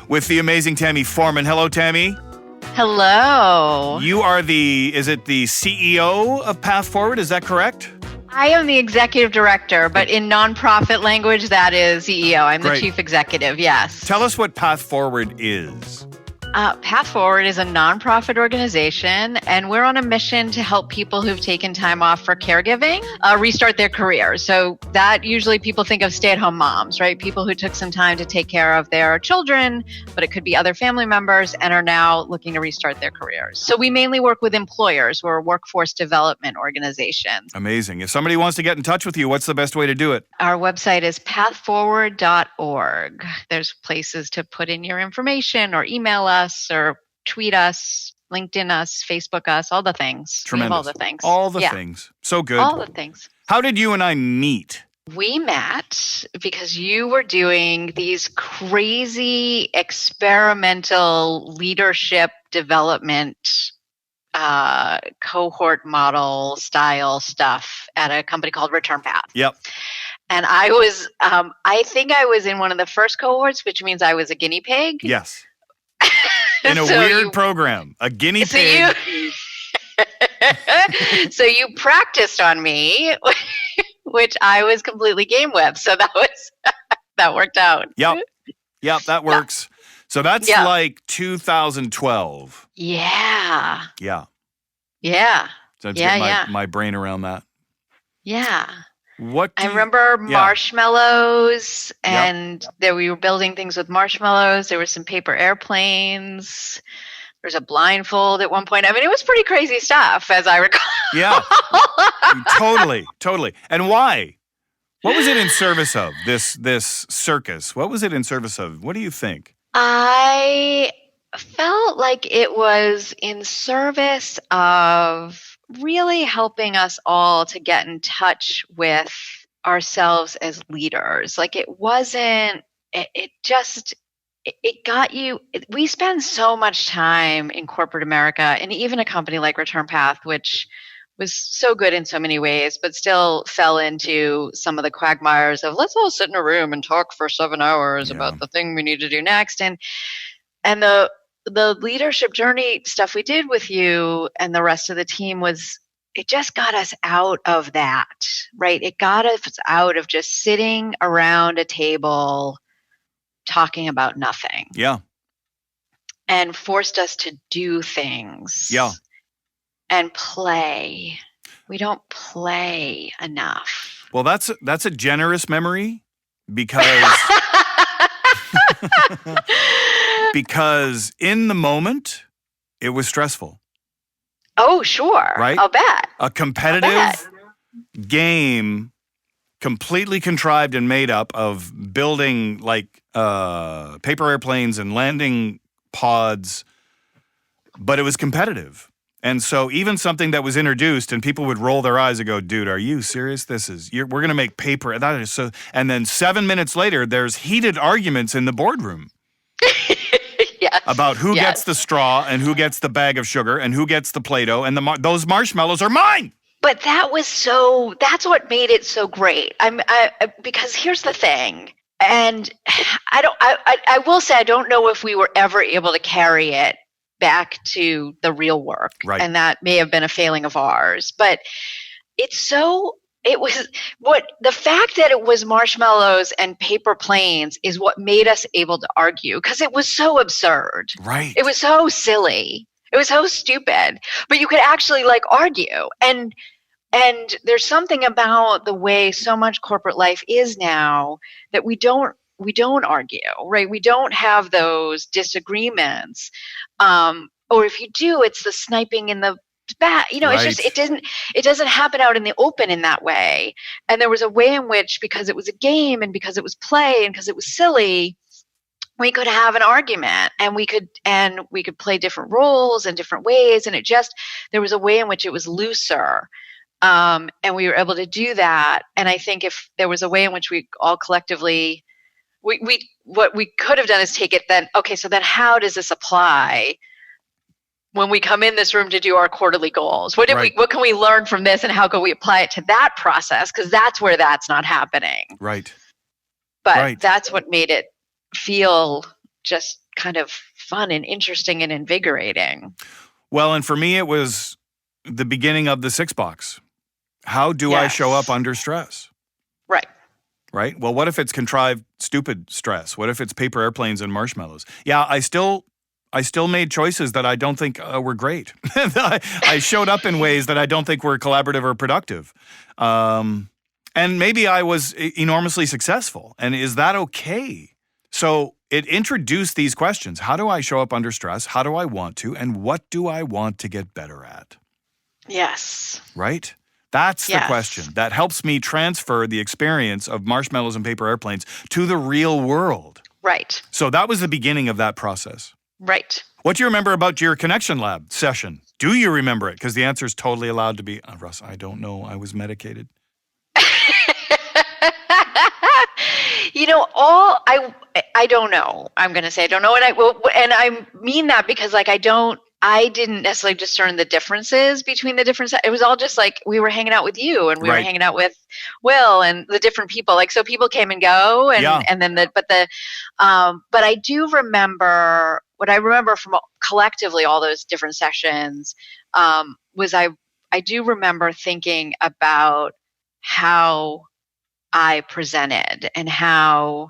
with the amazing Tammy Foreman. Hello, Tammy. Hello. You are is it the CEO of Path Forward? Is that correct? I am the executive director, but in nonprofit language, that is CEO. I'm the chief executive, yes. Tell us what Path Forward is. Path Forward is a nonprofit organization, and we're on a mission to help people who've taken time off for caregiving restart their careers. So that usually people think of stay-at-home moms, right? People who took some time to take care of their children, but it could be other family members, and are now looking to restart their careers. So we mainly work with employers. We're a workforce development organization. Amazing. If somebody wants to get in touch with you, what's the best way to do it? Our website is pathforward.org. There's places to put in your information or email us or tweet us, LinkedIn us, Facebook us, all the things. Tremendous. All the things. All the things. So good. All the things. How did you and I meet? We met because you were doing these crazy experimental leadership development cohort model style stuff at a company called Return Path. Yep. And I was, I think I was in one of the first cohorts, which means I was a guinea pig. Yes. In a weird program, a guinea pig. So you practiced on me, which I was completely game with. So that worked out. Yep, that works. So that's like 2012. Yeah. Yeah. So my brain around that. Yeah. I remember marshmallows, and we were building things with marshmallows. There were some paper airplanes. There was a blindfold at one point. I mean, it was pretty crazy stuff, as I recall. Yeah, totally. And why? What was it in service of, this circus? What was it in service of? What do you think? I felt like it was in service of really helping us all to get in touch with ourselves as leaders. Like it got you. We spend so much time in corporate America, and even a company like Return Path, which was so good in so many ways, but still fell into some of the quagmires of let's all sit in a room and talk for 7 hours about the thing we need to do next. And the leadership journey stuff we did with you and the rest of the team it just got us out of that, right? It got us out of just sitting around a table talking about nothing. Yeah. And forced us to do things. Yeah. And play. We don't play enough. Well, that's a generous memory because because in the moment it was stressful. Oh, sure. Right? I'll bet. A competitive game completely contrived and made up of building like paper airplanes and landing pods, but it was competitive. And so even something that was introduced and people would roll their eyes and go, dude, are you serious? We're going to make paper. That is so. And then 7 minutes later, there's heated arguments in the boardroom. Yes. About who gets the straw and who gets the bag of sugar and who gets the Play-Doh and those marshmallows are mine. But that's what made it so great. Because here's the thing. And I will say, I don't know if we were ever able to carry it back to the real work. Right. And that may have been a failing of ours, but the fact that it was marshmallows and paper planes is what made us able to argue, because it was so absurd. Right. It was so silly. It was so stupid, but you could actually argue. And there's something about the way so much corporate life is now that we don't argue, right? We don't have those disagreements. Or if you do, it's the sniping in the back. Right. It's just, it doesn't happen out in the open in that way. And there was a way in which, because it was a game and because it was play and because it was silly, we could have an argument, and we could play different roles in different ways. And there was a way in which it was looser. And we were able to do that. And I think if there was a way in which we all collectively, what we could have done is take it then, okay, so then how does this apply when we come in this room to do our quarterly goals? What can we learn from this, and how can we apply it to that process? Because that's where that's not happening. Right. But that's what made it feel just kind of fun and interesting and invigorating. Well, and for me, it was the beginning of the 6-box. How do I show up under stress? Right? Well, what if it's contrived, stupid stress? What if it's paper airplanes and marshmallows? Yeah, I still made choices that I don't think were great. I showed up in ways that I don't think were collaborative or productive. And maybe I was enormously successful. And is that okay? So it introduced these questions. How do I show up under stress? How do I want to? And what do I want to get better at? Yes. Right? That's the question that helps me transfer the experience of marshmallows and paper airplanes to the real world. Right. So that was the beginning of that process. Right. What do you remember about your Connection Lab session? Do you remember it? Because the answer is totally allowed to be, Russ, I don't know. I was medicated. I don't know. I'm going to say I don't know. And I mean that because I didn't necessarily discern the differences between the different. It was all just we were hanging out with you, and we were hanging out with Will and the different people. So people came and go, and then but I do remember what I remember from collectively all those different sessions was I do remember thinking about how I presented and how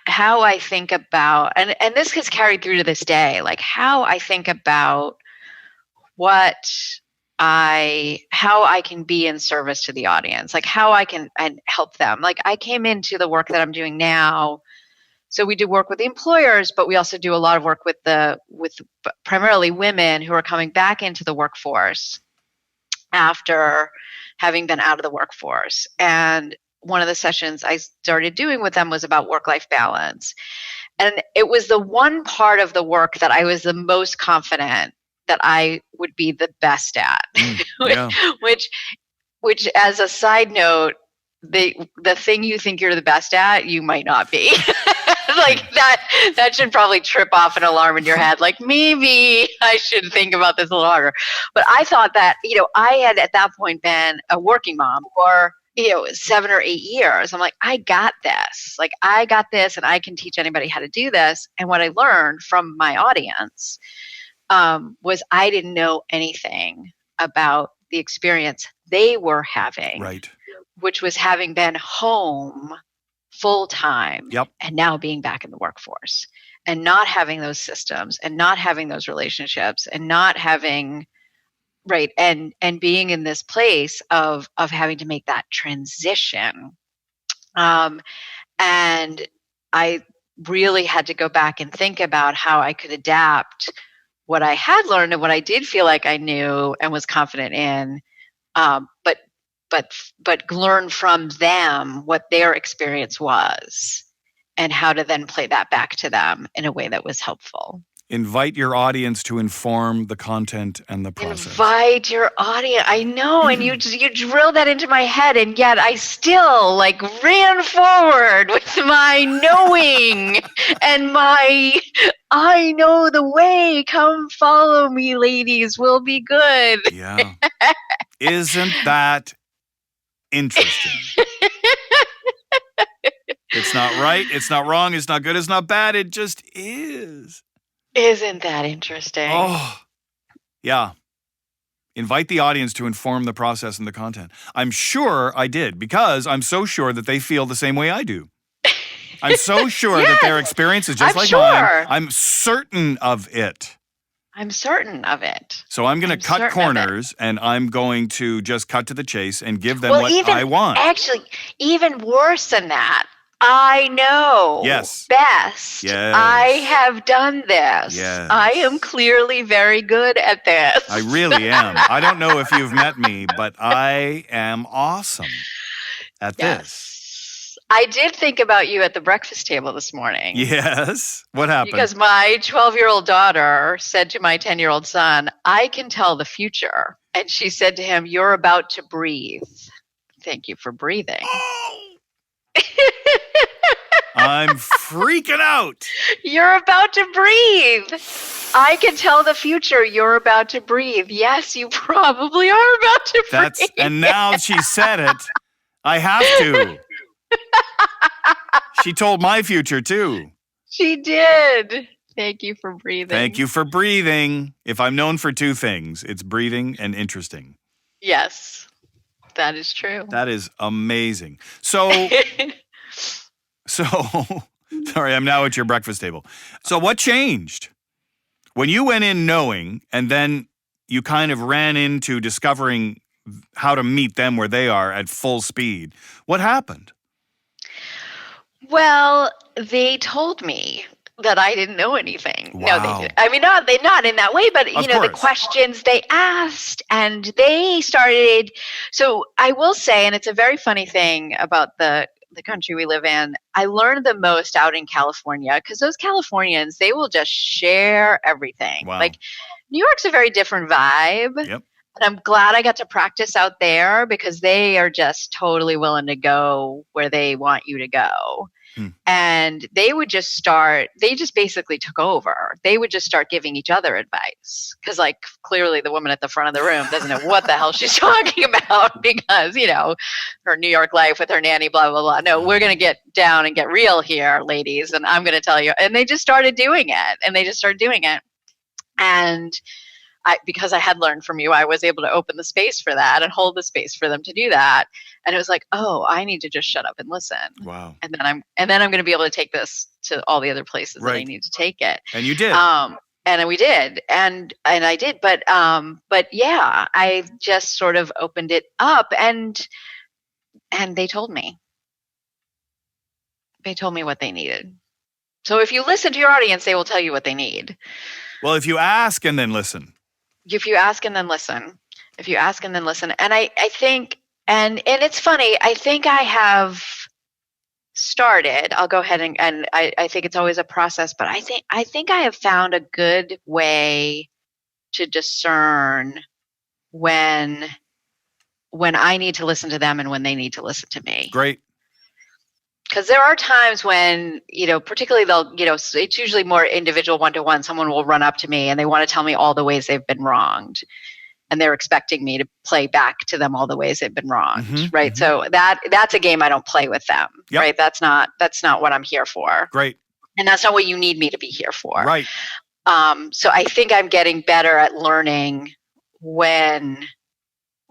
I think about, and this has carried through to this day, how I think about how I can be in service to the audience, how I can help them. I came into the work that I'm doing now. So we do work with the employers, but we also do a lot of work with primarily women who are coming back into the workforce after having been out of the workforce. And one of the sessions I started doing with them was about work-life balance. And it was the one part of the work that I was the most confident that I would be the best at, which as a side note, the thing you think you're the best at, you might not be. That should probably trip off an alarm in your head. Maybe I should think about this a little harder. But I thought that, I had at that point been a working mom for 7 or 8 years. I'm I got this. I got this, and I can teach anybody how to do this. And what I learned from my audience was I didn't know anything about the experience they were having, right? Which was having been home full time and now being back in the workforce and not having those systems and not having those relationships and not having and being in this place of having to make that transition. And I really had to go back and think about how I could adapt what I had learned and what I did feel like I knew and was confident in, but learn from them what their experience was and how to then play that back to them in a way that was helpful. Invite your audience to inform the content and the process. Invite your audience. I know, and you drill that into my head, and yet I still ran forward with my knowing and my I know the way. Come follow me, ladies. We'll be good. Yeah. Isn't that interesting? It's not right. It's not wrong. It's not good. It's not bad. It just is. Isn't that interesting? Oh, yeah. Invite the audience to inform the process and the content. I'm sure I did because I'm so sure that they feel the same way I do. I'm so sure that their experience is just like mine. I'm certain of it. I'm certain of it. So I'm going to cut corners and I'm going to just cut to the chase and give them what I want. Actually, even worse than that. I know best. Yes. I have done this. Yes. I am clearly very good at this. I really am. I don't know if you've met me, but I am awesome at this. I did think about you at the breakfast table this morning. Yes. What happened? Because my 12-year-old daughter said to my 10-year-old son, I can tell the future. And she said to him, you're about to breathe. Thank you for breathing. I'm freaking out. You're about to breathe. I can tell the future. You're about to breathe. Yes, you probably are about to breathe. And now she said it, I have to. She told my future too. She did. Thank you for breathing. Thank you for breathing. If I'm known for two things, it's breathing and interesting. Yes, that is true. That is amazing. So, sorry, I'm now at your breakfast table. So what changed? When you went in knowing and then you kind of ran into discovering how to meet them where they are at full speed, what happened? Well, they told me that I didn't know anything. Wow. No, they didn't. I mean, not in that way, but Of the course. questions they asked, and they started. So I will say, and it's a very funny thing about the country we live in. I learned the most out in California because those Californians, they will just share everything. Wow. Like New York's a very different vibe. Yep. And I'm glad I got to practice out there because they are just totally willing to go where they want you to go. And they would just they just basically took over. They would just start giving each other advice. Because like clearly the woman at the front of the room doesn't know what the hell she's talking about because, her New York life with her nanny, blah, blah, blah. No, we're going to get down and get real here, ladies. And I'm going to tell you. And they just started doing it. And because I had learned from you, I was able to open the space for that and hold the space for them to do that. And it was like, oh, I need to just shut up and listen. Wow. And then I'm going to be able to take this to all the other places that I need to take it. And you did. And we did. And I did. But yeah, I just sort of opened it up and they told me. They told me what they needed. So if you listen to your audience, they will tell you what they need. Well, if you ask and then listen. If you ask and then listen. And I think, and it's funny, I think I have started, I'll go ahead and I think it's always a process, but I think I have found a good way to discern when I need to listen to them and when they need to listen to me. Great. Because there are times when, particularly it's usually more individual one-to-one. Someone will run up to me and they want to tell me all the ways they've been wronged. And they're expecting me to play back to them all the ways they've been wronged, right? So that's a game I don't play with them, right? That's not what I'm here for. Great. And that's not what you need me to be here for. Right. So I think I'm getting better at learning when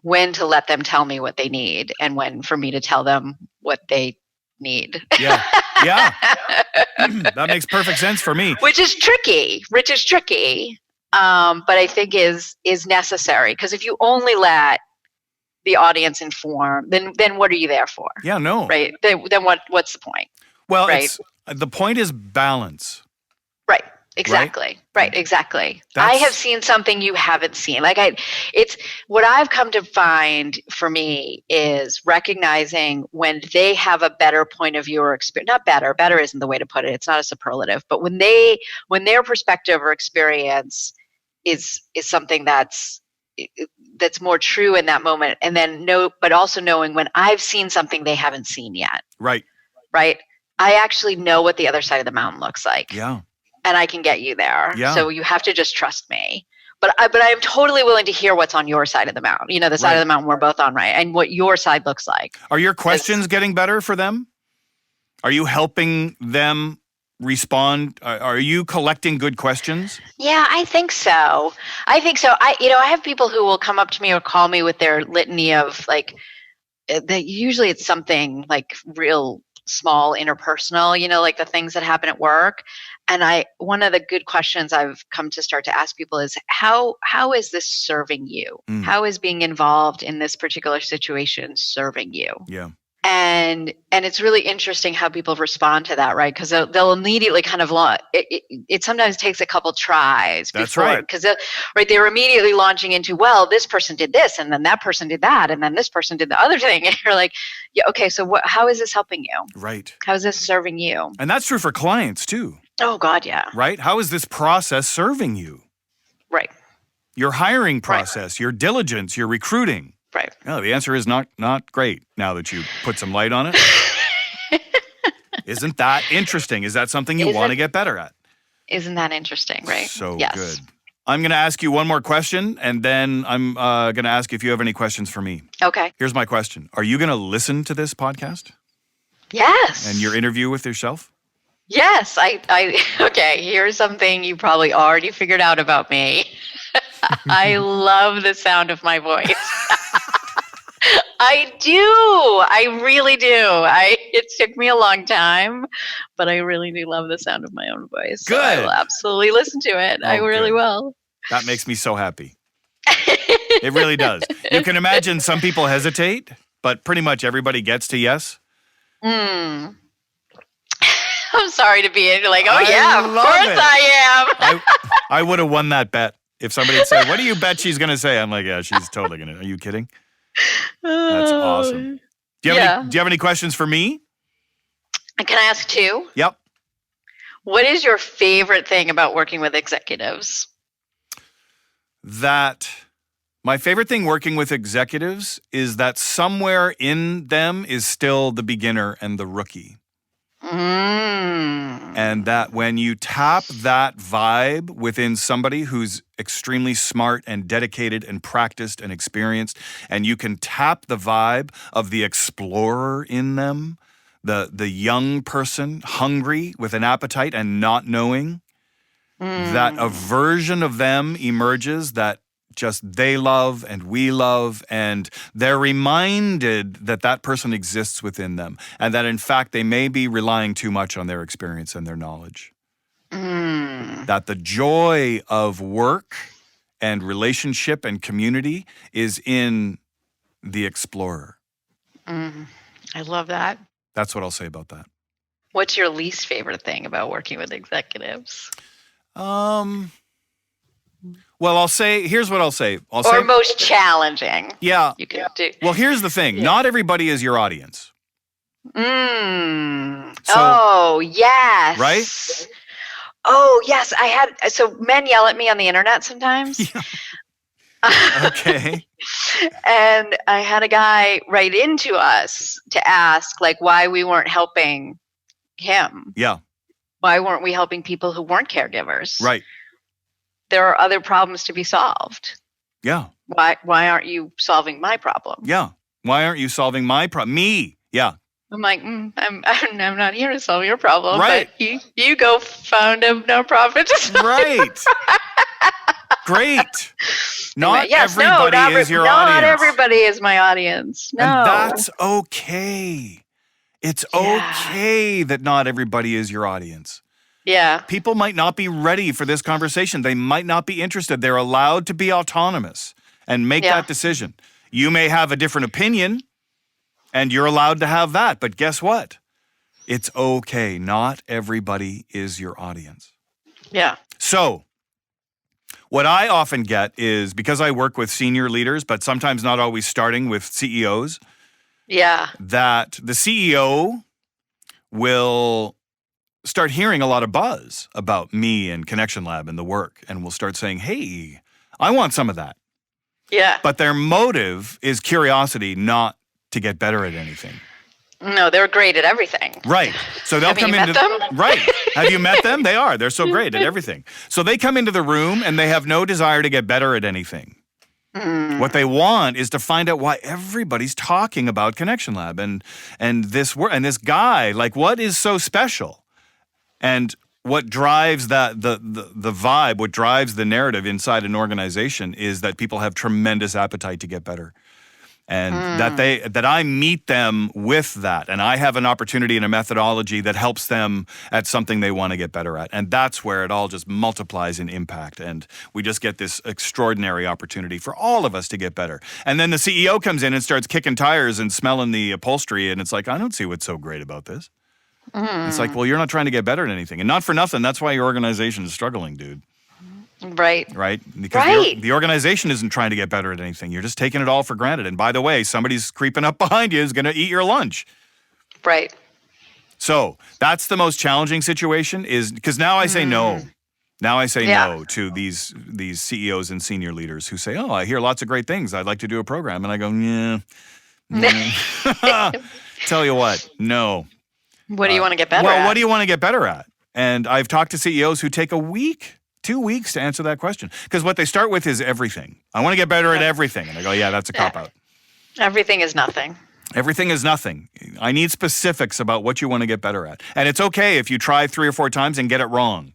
to let them tell me what they need and when for me to tell them what they need. Yeah. That makes perfect sense for me. Which is tricky. But I think is necessary because if you only let the audience inform, then what are you there for? Yeah, no. Right. Then what's the point? Well, right. The point is balance. Right. Exactly. Right. Exactly. I have seen something you haven't seen. It's what I've come to find for me is recognizing when they have a better point of view or experience. Not better isn't the way to put it. It's not a superlative. But when their perspective or experience is something that's more true in that moment, and then but also knowing when I've seen something they haven't seen yet. Right. Right. I actually know what the other side of the mountain looks like. Yeah. And I can get you there. Yeah. So you have to just trust me. But I am totally willing to hear what's on your side of the mountain. The side of the mountain we're both on, right? And what your side looks like. Are your questions getting better for them? Are you helping them respond? Are you collecting good questions? Yeah, I think so. I have people who will come up to me or call me with their litany of like, usually it's something like real small interpersonal, like the things that happen at work. And one of the good questions I've come to start to ask people is how is this serving you? How is being involved in this particular situation serving you? Yeah. And it's really interesting how people respond to that, right? Because they'll immediately kind of it sometimes takes a couple tries. That's right. Because they're immediately launching into, well, this person did this, and then that person did that, and then this person did the other thing, and you're like, yeah, okay, so how is this helping you? Right. How is this serving you? And that's true for clients too. Oh God, yeah. Right. How is this process serving you? Right. Your hiring process, your diligence, your recruiting. Right. No, the answer is not great now that you put some light on it. Isn't that interesting? Is that something you want to get better at? Isn't that interesting, right? So yes. Good. I'm going to ask you one more question, and then I'm going to ask if you have any questions for me. Okay. Here's my question. Are you going to listen to this podcast? Yes. And your interview with yourself? Yes. Okay, here's something you probably already figured out about me. I love the sound of my voice. I do. I really do. It took me a long time, but I really do love the sound of my own voice. Good. So I will absolutely listen to it. I really will. That makes me so happy. It really does. You can imagine some people hesitate, but pretty much everybody gets to yes. I'm sorry to be like, oh yeah, of course I am. I would have won that bet. If somebody had said, what do you bet she's going to say? I'm like, yeah, she's totally going to. Are you kidding? That's awesome. Do you have any questions for me? Can I ask two? Yep. What is your favorite thing about working with executives? My favorite thing working with executives is that somewhere in them is still the beginner and the rookie. And that when you tap that vibe within somebody who's extremely smart and dedicated and practiced and experienced, and you can tap the vibe of the explorer in them, the young person hungry with an appetite and not knowing, that a version of them emerges that just they love and we love, and they're reminded that that person exists within them, and that in fact they may be relying too much on their experience and their knowledge. That the joy of work and relationship and community is in the explorer. I love that. That's what I'll say about that. What's your least favorite thing about working with executives? Well, here's what I'll say. Most challenging. Yeah. You can do. Well, here's the thing. Yeah. Not everybody is your audience. Oh, yes. Right? Oh, yes. So men yell at me on the internet sometimes. Yeah. Okay. And I had a guy write into us to ask, like, why we weren't helping him. Yeah. Why weren't we helping people who weren't caregivers? Right. There are other problems to be solved. Yeah. Why aren't you solving my problem? Yeah. Why aren't you solving my problem? Me. Yeah. I'm like, I'm not here to solve your problem. Right. But you go found a nonprofit to solve right. Great. Not everybody is your audience. Not everybody is my audience. No. And that's okay. It's okay that not everybody is your audience. Yeah. People might not be ready for this conversation. They might not be interested. They're allowed to be autonomous and make that decision. You may have a different opinion, and you're allowed to have that. But guess what? It's okay. Not everybody is your audience. Yeah. So what I often get is, because I work with senior leaders, but sometimes not always starting with CEOs, that the CEO will start hearing a lot of buzz about me and Connection Lab and the work, and will start saying, hey, I want some of that. Yeah. But their motive is curiosity, not to get better at anything. No, they're great at everything. Right. So they'll come into them? Right. Have you met them? They are. They're so great at everything. So they come into the room and they have no desire to get better at anything. What they want is to find out why everybody's talking about Connection Lab and this guy. Like, what is so special? And what drives the vibe, what drives the narrative inside an organization is that people have tremendous appetite to get better. And that I meet them with that. And I have an opportunity and a methodology that helps them at something they want to get better at. And that's where it all just multiplies in impact. And we just get this extraordinary opportunity for all of us to get better. And then the CEO comes in and starts kicking tires and smelling the upholstery. And it's like, I don't see what's so great about this. It's like, well, you're not trying to get better at anything. And not for nothing, that's why your organization is struggling, dude. Right. Because the organization isn't trying to get better at anything. You're just taking it all for granted. And by the way, somebody's creeping up behind you is going to eat your lunch. Right. So that's the most challenging situation is because now I say no. Now I say no to these CEOs and senior leaders who say, oh, I hear lots of great things. I'd like to do a program. And I go, tell you what, no. What do you want to get better at? Well, what do you want to get better at? And I've talked to CEOs who take a week, 2 weeks to answer that question. Because what they start with is everything. I want to get better at everything. And I go, yeah, that's a cop-out. Everything is nothing. Everything is nothing. I need specifics about what you want to get better at. And it's okay if you try 3 or 4 times and get it wrong.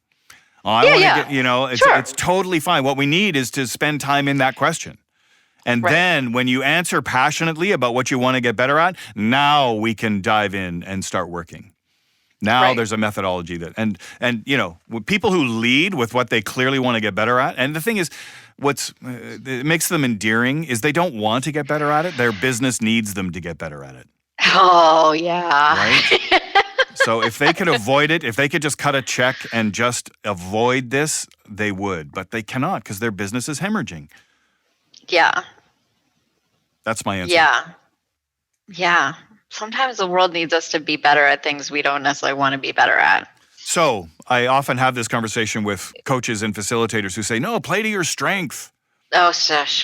It's totally fine. What we need is to spend time in that question. And then when you answer passionately about what you want to get better at, now we can dive in and start working. Now there's a methodology that, and with people who lead with what they clearly want to get better at. And the thing is, it makes them endearing is they don't want to get better at it. Their business needs them to get better at it. Oh, yeah. Right? So if they could avoid it, if they could just cut a check and just avoid this, they would. But they cannot because their business is hemorrhaging. Yeah. That's my answer. Yeah. Sometimes the world needs us to be better at things we don't necessarily want to be better at. So I often have this conversation with coaches and facilitators who say, no, play to your strength. Oh, shush.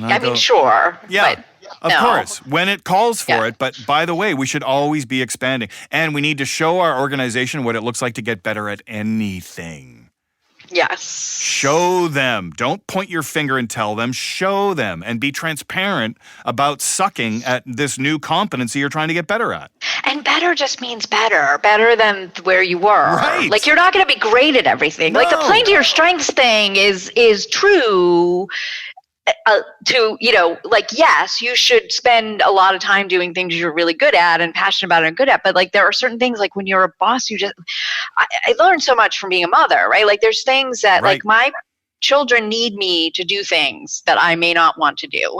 I mean, sure. Yeah, of course, when it calls for it. But by the way, we should always be expanding. And we need to show our organization what it looks like to get better at anything. Yes. Show them. Don't point your finger and tell them. Show them and be transparent about sucking at this new competency you're trying to get better at. And better just means better than where you were. Right. Like you're not going to be great at everything. No. Like the playing to your strengths thing is true. Yes, you should spend a lot of time doing things you're really good at and passionate about and good at. But like, there are certain things like when you're a boss, I learned so much from being a mother, right? Like there's things that like my children need me to do things that I may not want to do.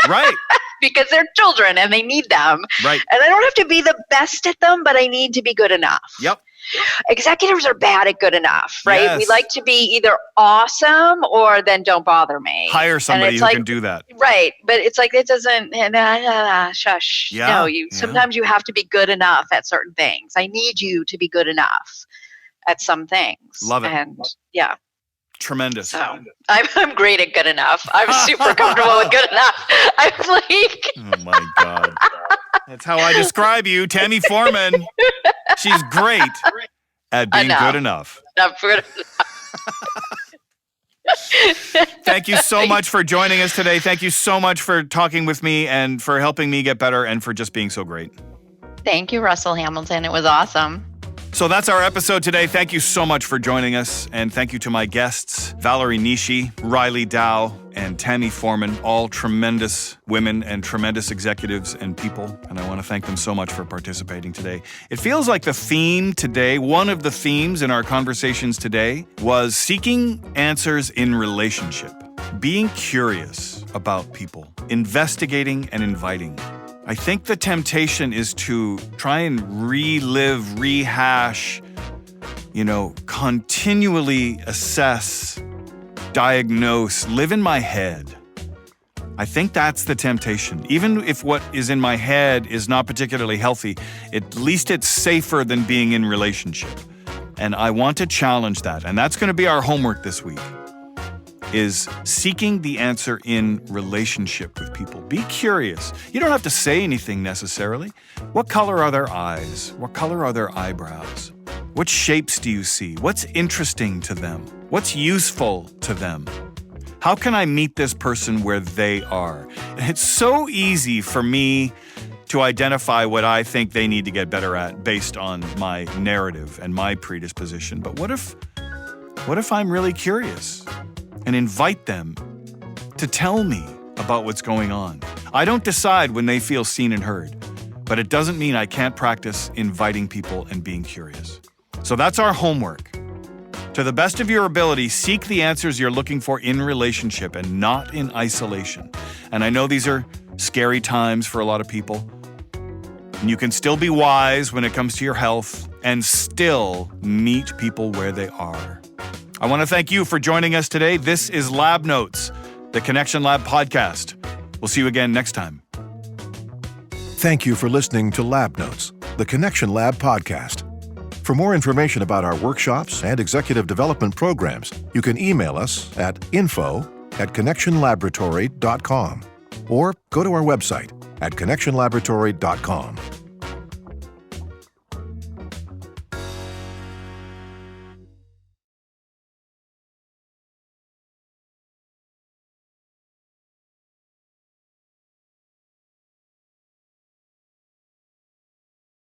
Right. Because they're children and they need them. Right. And I don't have to be the best at them, but I need to be good enough. Yep. Executives are bad at good enough, right? Yes. We like to be either awesome or then don't bother me. Hire somebody who can do that. Right. But it's like, it doesn't, shush. Yeah. No, sometimes you have to be good enough at certain things. I need you to be good enough at some things. Love it. And yeah. Tremendous. So I'm great at good enough. I'm super comfortable with good enough. I'm like, oh my God. That's how I describe you, Tammy Foreman. She's great at being good enough. Good enough. Thank you so much for joining us today. Thank you so much for talking with me and for helping me get better and for just being so great. Thank you, Russell Hamilton. It was awesome. So that's our episode today. Thank you so much for joining us. And thank you to my guests, Valerie Nishi, Riley Dow, and Tammy Foreman, all tremendous women and tremendous executives and people. And I want to thank them so much for participating today. It feels like the theme today, one of the themes in our conversations today, was seeking answers in relationship, being curious about people, investigating and inviting. I think the temptation is to try and relive, rehash, continually assess, diagnose, live in my head. I think that's the temptation. Even if what is in my head is not particularly healthy, at least it's safer than being in relationship. And I want to challenge that. And that's going to be our homework this week. Is seeking the answer in relationship with people. Be curious. You don't have to say anything necessarily. What color are their eyes? What color are their eyebrows? What shapes do you see? What's interesting to them? What's useful to them? How can I meet this person where they are? It's so easy for me to identify what I think they need to get better at based on my narrative and my predisposition. But what if I'm really curious and invite them to tell me about what's going on? I don't decide when they feel seen and heard, but it doesn't mean I can't practice inviting people and being curious. So that's our homework. To the best of your ability, seek the answers you're looking for in relationship and not in isolation. And I know these are scary times for a lot of people. And you can still be wise when it comes to your health and still meet people where they are. I want to thank you for joining us today. This is Lab Notes, the Connection Lab podcast. We'll see you again next time. Thank you for listening to Lab Notes, the Connection Lab podcast. For more information about our workshops and executive development programs, you can email us at info@connectionlaboratory.com or go to our website at connectionlaboratory.com.